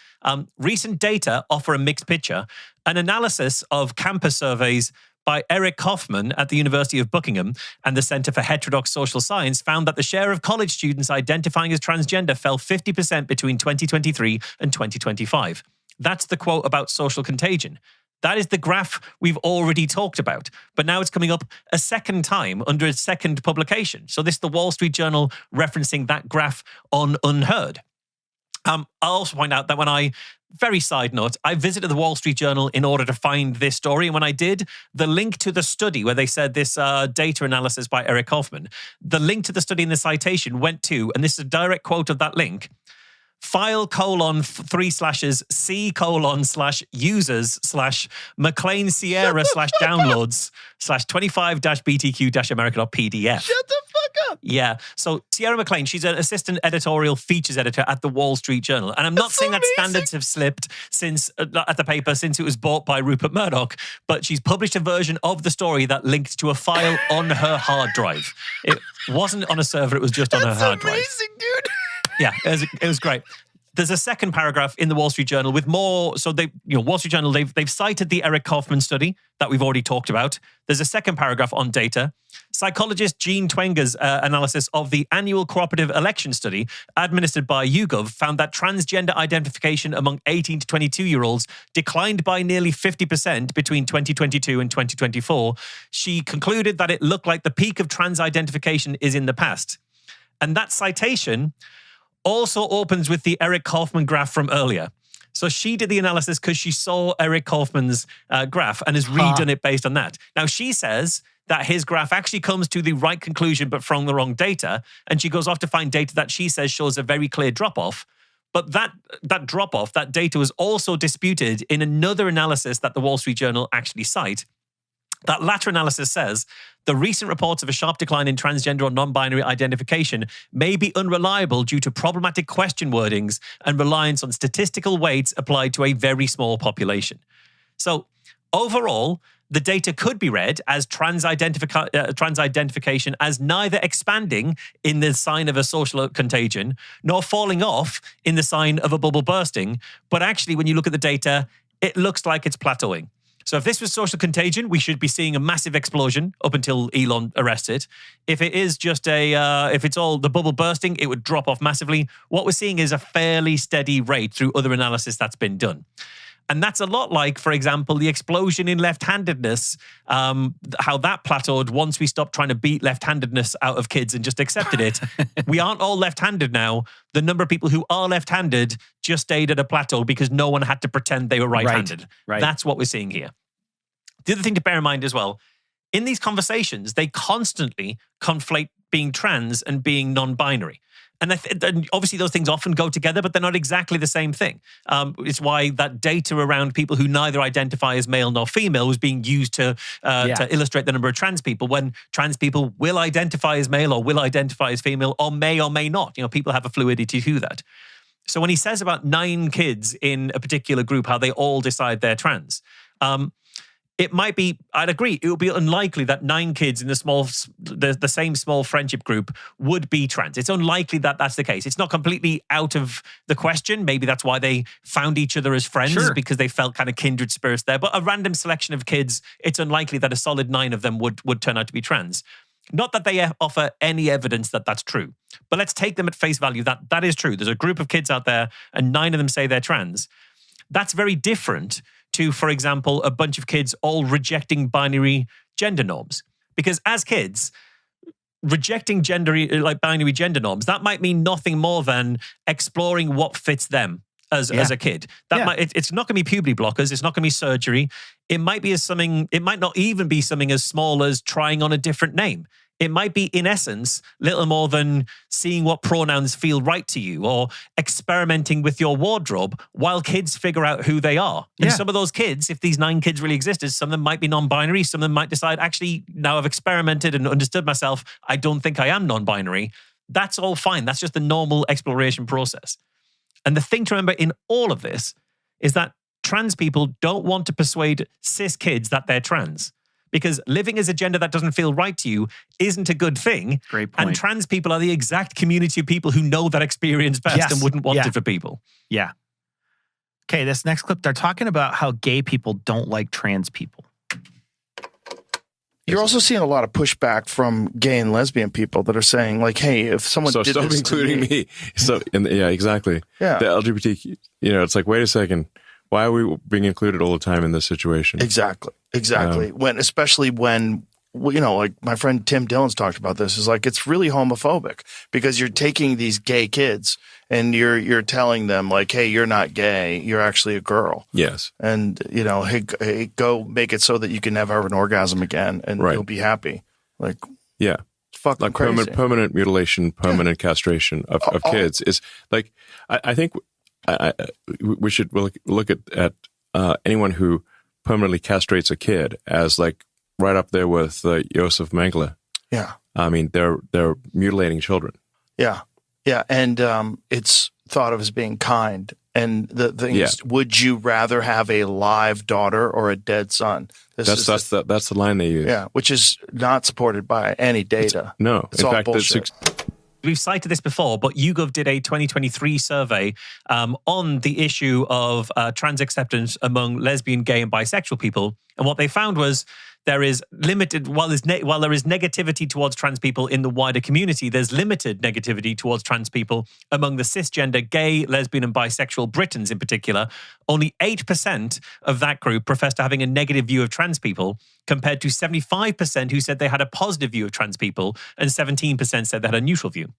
B: Recent data offer a mixed picture. An analysis of campus surveys by Eric Kaufman at the University of Buckingham and the Center for Heterodox Social Science found that the share of college students identifying as transgender fell 50% between 2023 and 2025. That's the quote about social contagion. That is the graph we've already talked about, but now it's coming up a second time under a second publication. So this is the Wall Street Journal referencing that graph on Unheard. I'll also point out that very side note, I visited the Wall Street Journal in order to find this story. And when I did, the link to the study where they said this data analysis by Eric Kaufman, the link to the study in the citation went to, and this is a direct quote of that link, file:/c:/users/McLean Sierra/downloads/25-BTQ-America.pdf.
A: Shut the fuck up.
B: Yeah. So Sierra McLean, she's an assistant editorial features editor at the Wall Street Journal. And I'm not saying that standards have slipped since at the paper since it was bought by Rupert Murdoch, but she's published a version of the story that linked to a file on her hard drive. It wasn't on a server, it was just on her hard drive.
A: Amazing, dude.
B: Yeah, it was great. There's a second paragraph in the Wall Street Journal with more. So Wall Street Journal, they've cited the Eric Kaufman study that we've already talked about. There's a second paragraph on data. Psychologist Jean Twenger's analysis of the annual cooperative election study administered by YouGov found that transgender identification among 18 to 22-year-olds declined by nearly 50% between 2022 and 2024. She concluded that it looked like the peak of trans identification is in the past. And that citation also opens with the Eric Kaufman graph from earlier. So she did the analysis because she saw Eric Kaufman's graph and has redone it based on that. Now, she says that his graph actually comes to the right conclusion, but from the wrong data. And she goes off to find data that she says shows a very clear drop-off. But that drop-off, that data was also disputed in another analysis that the Wall Street Journal actually cite. That latter analysis says the recent reports of a sharp decline in transgender or non-binary identification may be unreliable due to problematic question wordings and reliance on statistical weights applied to a very small population. So overall, the data could be read as trans identification as neither expanding in the sign of a social contagion nor falling off in the sign of a bubble bursting. But actually, when you look at the data, it looks like it's plateauing. So if this was social contagion, we should be seeing a massive explosion up until Elon arrests it. If it is just if it's all the bubble bursting, it would drop off massively. What we're seeing is a fairly steady rate through other analysis that's been done. And that's a lot like, for example, the explosion in left-handedness, how that plateaued once we stopped trying to beat left-handedness out of kids and just accepted it. We aren't all left-handed now. The number of people who are left-handed just stayed at a plateau because no one had to pretend they were right-handed.
A: Right.
B: That's what we're seeing here. The other thing to bear in mind as well, in these conversations, they constantly conflate being trans and being non-binary. And obviously those things often go together, but they're not exactly the same thing. It's why that data around people who neither identify as male nor female was being used to illustrate the number of trans people, when trans people will identify as male or will identify as female or may not. You know, people have a fluidity to that. So when he says about 9 kids in a particular group, how they all decide they're trans, it might be, I'd agree, it would be unlikely that 9 kids in the same small friendship group would be trans. It's unlikely that that's the case. It's not completely out of the question. Maybe that's why they found each other as friends, because they felt kind of kindred spirits there. But a random selection of kids, it's unlikely that a solid 9 of them would turn out to be trans. Not that they offer any evidence that that's true, but let's take them at face value that that is true. There's a group of kids out there and 9 of them say they're trans. That's very different to, for example, a bunch of kids all rejecting binary gender norms. Because as kids, rejecting gender, like binary gender norms, that might mean nothing more than exploring what fits them as a kid. It's not going to be puberty blockers. It's not going to be surgery. It might not even be something as small as trying on a different name. It might be, in essence, little more than seeing what pronouns feel right to you, or experimenting with your wardrobe while kids figure out who they are. And some of those kids, if these 9 kids really existed, some of them might be non-binary. Some of them might decide, actually, now I've experimented and understood myself, I don't think I am non-binary. That's all fine. That's just the normal exploration process. And the thing to remember in all of this is that trans people don't want to persuade cis kids that they're trans. Because living as a gender that doesn't feel right to you isn't a good thing.
A: Great point.
B: And trans people are the exact community of people who know that experience best and wouldn't want it for people.
A: Yeah. Okay, this next clip, they're talking about how gay people don't like trans people.
D: You're also seeing a lot of pushback from gay and lesbian people that are saying, like, hey, if someone did
E: stop
D: this
E: including
D: to
E: me. So, exactly.
D: Yeah.
E: The LGBT, it's like, wait a second. Why are we being included all the time in this situation?
D: Exactly. Especially when, like my friend Tim Dillon's talked about this, is like, it's really homophobic because you're taking these gay kids and you're telling them like, hey, you're not gay, you're actually a girl.
E: Yes.
D: And, hey, go make it so that you can never have an orgasm again and you'll be happy. Like,
E: yeah.
D: Fucking
E: like
D: crazy.
E: permanent mutilation, permanent castration of kids is like, I think we should look at anyone who permanently castrates a kid as like right up there with Josef Mengele.
D: Yeah.
E: I mean, they're mutilating children.
D: Yeah. Yeah. And it's thought of as being kind. And the thing is, would you rather have a live daughter or a dead son?
E: That's the line they use.
D: Yeah, which is not supported by any data.
E: It's
D: all
E: fact,
D: bullshit.
B: We've cited this before, but YouGov did a 2023 survey on the issue of trans acceptance among lesbian, gay, and bisexual people. And what they found was there is limited, while there is negativity towards trans people in the wider community, there's limited negativity towards trans people among the cisgender, gay, lesbian, and bisexual Britons in particular. Only 8% of that group professed to having a negative view of trans people, compared to 75% who said they had a positive view of trans people, and 17% said they had a neutral view.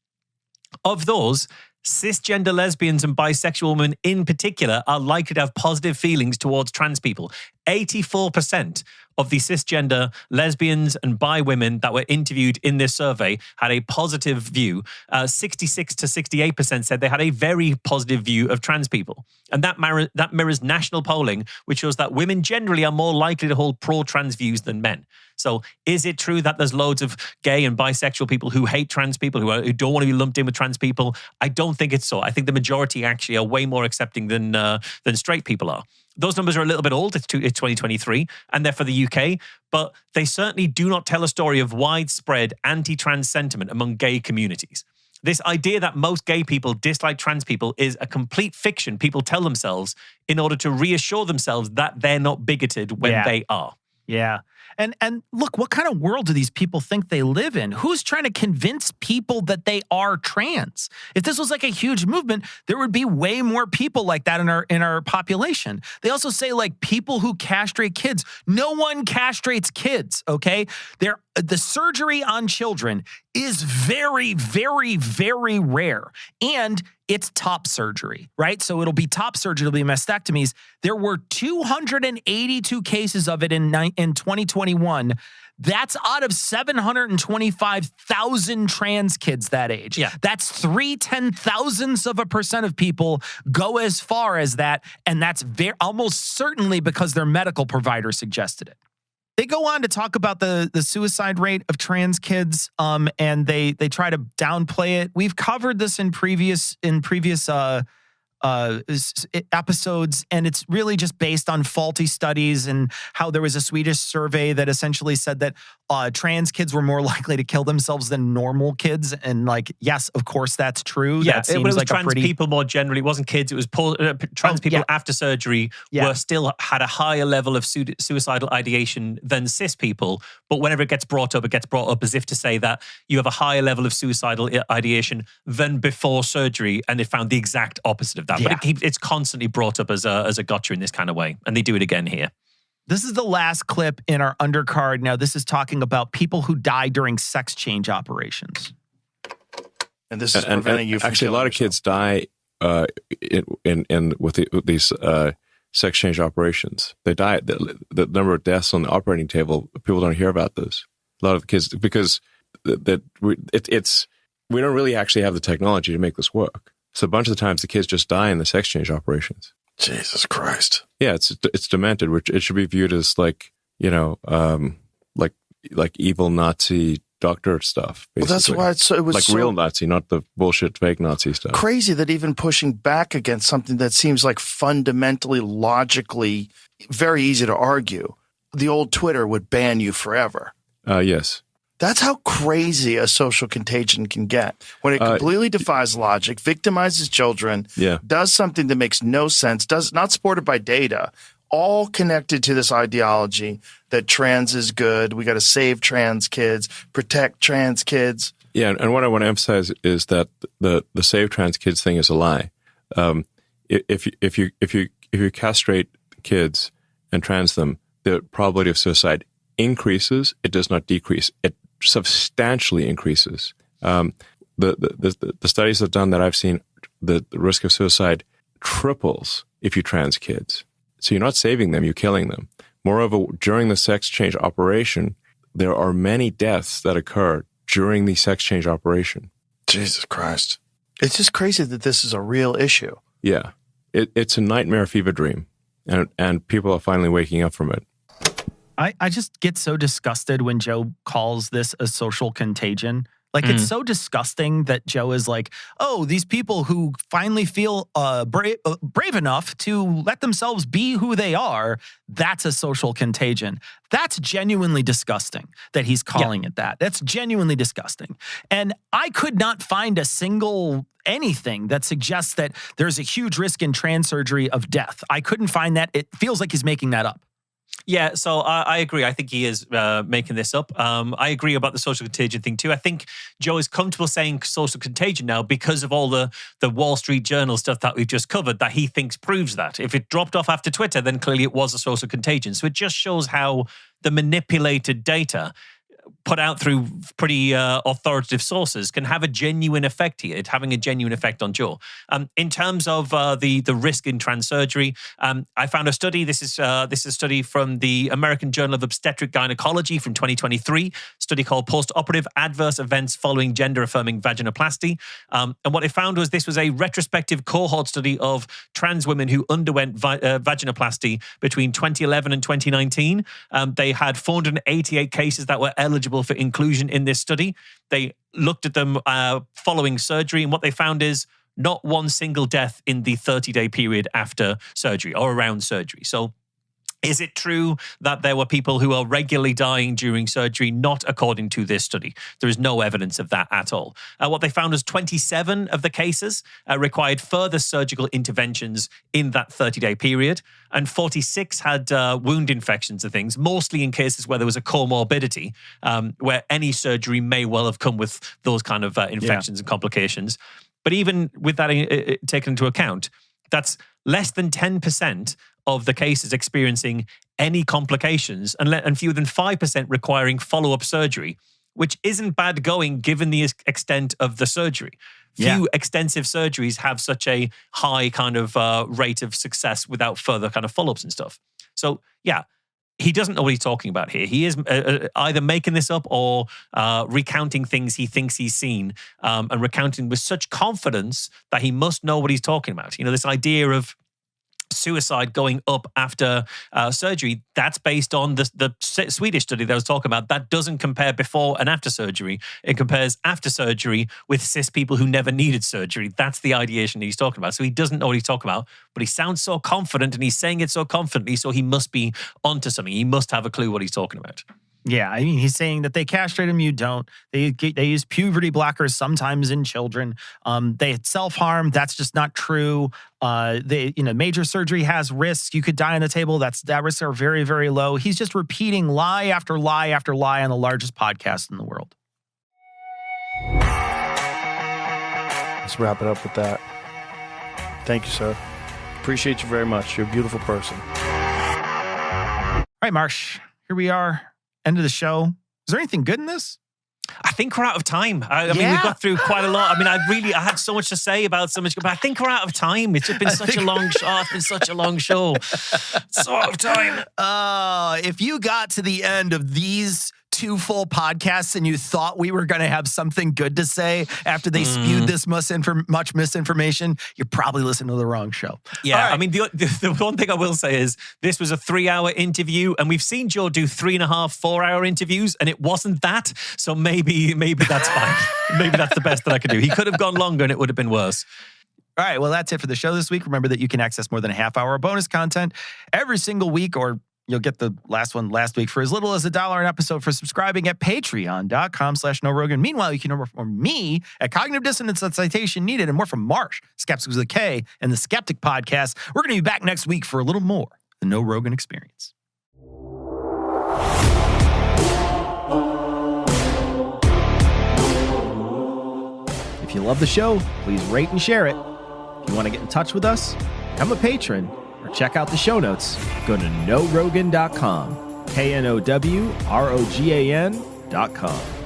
B: Of those, cisgender lesbians and bisexual women in particular are likely to have positive feelings towards trans people. 84% of the cisgender lesbians and bi women that were interviewed in this survey had a positive view. 66 to 68% said they had a very positive view of trans people. And that mirrors national polling, which shows that women generally are more likely to hold pro-trans views than men. So is it true that there's loads of gay and bisexual people who hate trans people, who don't want to be lumped in with trans people? I don't think it's so. I think the majority actually are way more accepting than straight people are. Those numbers are a little bit old. It's 2023, and they're for the UK, but they certainly do not tell a story of widespread anti-trans sentiment among gay communities. This idea that most gay people dislike trans people is a complete fiction people tell themselves in order to reassure themselves that they're not bigoted when they are.
A: Yeah. And look, what kind of world do these people think they live in? Who's trying to convince people that they are trans? If this was like a huge movement, there would be way more people like that in our population. They also say like people who castrate kids. No one castrates kids, okay? The surgery on children is very, very, very rare. And it's top surgery, right? So it'll be top surgery, it'll be mastectomies. There were 282 cases of it in 2021. That's out of 725,000 trans kids that age.
B: Yeah.
A: That's 0.3% of people go as far as that. And that's almost certainly because their medical provider suggested it. They go on to talk about the suicide rate of trans kids, and they try to downplay it. We've covered this in previous episodes, and it's really just based on faulty studies and how there was a Swedish survey that essentially said that trans kids were more likely to kill themselves than normal kids. And like, yes, of course, that's true.
B: Yeah,
A: that seems
B: it was
A: like
B: trans people more generally. It wasn't kids. It was trans people after surgery were still had a higher level of suicidal ideation than cis people. But whenever it gets brought up as if to say that you have a higher level of suicidal ideation than before surgery, and they found the exact opposite of that.
A: Yeah.
B: But it's constantly brought up as a gotcha in this kind of way, and they do it again here.
A: This is the last clip in our undercard. Now, this is talking about people who die during sex change operations.
D: And this is preventing you from
E: actually, a lot of kids die with these sex change operations. They die. The number of deaths on the operating table, people don't hear about this. A lot of the kids, because we don't really actually have the technology to make this work. So a bunch of the times the kids just die in the sex change operations.
D: Jesus Christ.
E: Yeah, it's demented, which it should be viewed as like evil Nazi doctor stuff. Basically.
D: Well, that's why it was
E: like real Nazi, not the bullshit fake Nazi stuff.
D: Crazy that even pushing back against something that seems like fundamentally, logically very easy to argue, the old Twitter would ban you forever.
E: Yes.
D: That's how crazy a social contagion can get. When it completely defies logic, victimizes children, does something that makes no sense, not supported by data, all connected to this ideology that trans is good. We got to save trans kids, protect trans kids.
E: Yeah, and what I want to emphasize is that the save trans kids thing is a lie. If you castrate kids and trans them, the probability of suicide increases. It does not decrease. It substantially increases. The studies have done that I've seen, the risk of suicide triples if you trans kids. So you're not saving them, you're killing them. Moreover, during the sex change operation, there are many deaths that occur during the sex change operation.
D: Jesus Christ. It's just crazy that this is a real issue.
E: Yeah. It's a nightmare fever dream, and people are finally waking up from it.
A: I just get so disgusted when Joe calls this a social contagion. Like, it's so disgusting that Joe is like, oh, these people who finally feel brave enough to let themselves be who they are, that's a social contagion. That's genuinely disgusting that he's calling it that. That's genuinely disgusting. And I could not find a single anything that suggests that there's a huge risk in trans surgery of death. I couldn't find that. It feels like he's making that up.
B: Yeah, so I agree. I think he is making this up. I agree about the social contagion thing too. I think Joe is comfortable saying social contagion now because of all the Wall Street Journal stuff that we've just covered that he thinks proves that. If it dropped off after Twitter, then clearly it was a social contagion. So it just shows how the manipulated data put out through pretty authoritative sources can have a genuine effect here. It's having a genuine effect on Joe. In terms of the risk in trans surgery, I found a study. This is a study from the American Journal of Obstetric Gynecology from 2023, study called Post-Operative Adverse Events Following Gender-Affirming Vaginoplasty. And what they found was this was a retrospective cohort study of trans women who underwent vaginoplasty between 2011 and 2019. They had 488 cases that were eligible for inclusion in this study. They looked at them following surgery, and what they found is not one single death in the 30-day period after surgery or around surgery. So is it true that there were people who are regularly dying during surgery? Not according to this study. There is no evidence of that at all. What they found was 27 of the cases required further surgical interventions in that 30-day period, and 46 had wound infections and things, mostly in cases where there was a comorbidity, where any surgery may well have come with those kind of infections and complications. But even with that taken into account, that's less than 10% of the cases experiencing any complications and fewer than 5% requiring follow-up surgery, which isn't bad going given the extent of the surgery. Few extensive surgeries have such a high kind of rate of success without further kind of follow-ups and stuff. So, yeah, he doesn't know what he's talking about here. He is either making this up or recounting things he thinks he's seen and recounting with such confidence that he must know what he's talking about. You know, this idea of suicide going up after surgery, that's based on the Swedish study that I was talking about. That doesn't compare before and after surgery. It compares after surgery with cis people who never needed surgery. That's the ideation he's talking about. So he doesn't know what he's talking about, but he sounds so confident and he's saying it so confidently, so he must be onto something. He must have a clue what he's talking about.
A: Yeah, I mean, he's saying that they castrate him, you don't. They use puberty blockers sometimes in children. They self-harm. That's just not true. Major surgery has risks. You could die on the table. That risks are very, very low. He's just repeating lie after lie after lie on the largest podcast in the world.
D: Let's wrap it up with that. Thank you, sir. Appreciate you very much. You're a beautiful person.
A: right, Marsh, here we are. End of the show. Is there anything good in this?
B: I think we're out of time. I mean, we've got through quite a lot. I mean, I had so much to say about so much, but I think we're out of time. It's just been such a long show. It's been such a long show. So out of time.
A: If you got to the end of these 2 full podcasts and you thought we were going to have something good to say after they spewed this much misinformation, you're probably listening to the wrong show.
B: Yeah,
A: right.
B: I mean, the one thing I will say is this was a 3-hour interview, and we've seen Joe do 3.5, 4-hour interviews, and it wasn't that. So maybe that's fine. Maybe that's the best that I could do. He could have gone longer, and it would have been worse.
A: All right, well, that's it for the show this week. Remember that you can access more than a half hour of bonus content every single week, or you'll get the last one last week for as little as $1 an episode for subscribing at patreon.com/NoRogan. Meanwhile, you can hear more from me at Cognitive Dissonance and Citation Needed, and more from Marsh, Skeptics with a K, and the Skeptic podcast. We're going to be back next week for a little more the No Rogan experience. If you love the show, please rate and share it. If you want to get in touch with us, become a patron, or check out the show notes, go to NoRogan.com, KNOWROGAN.com.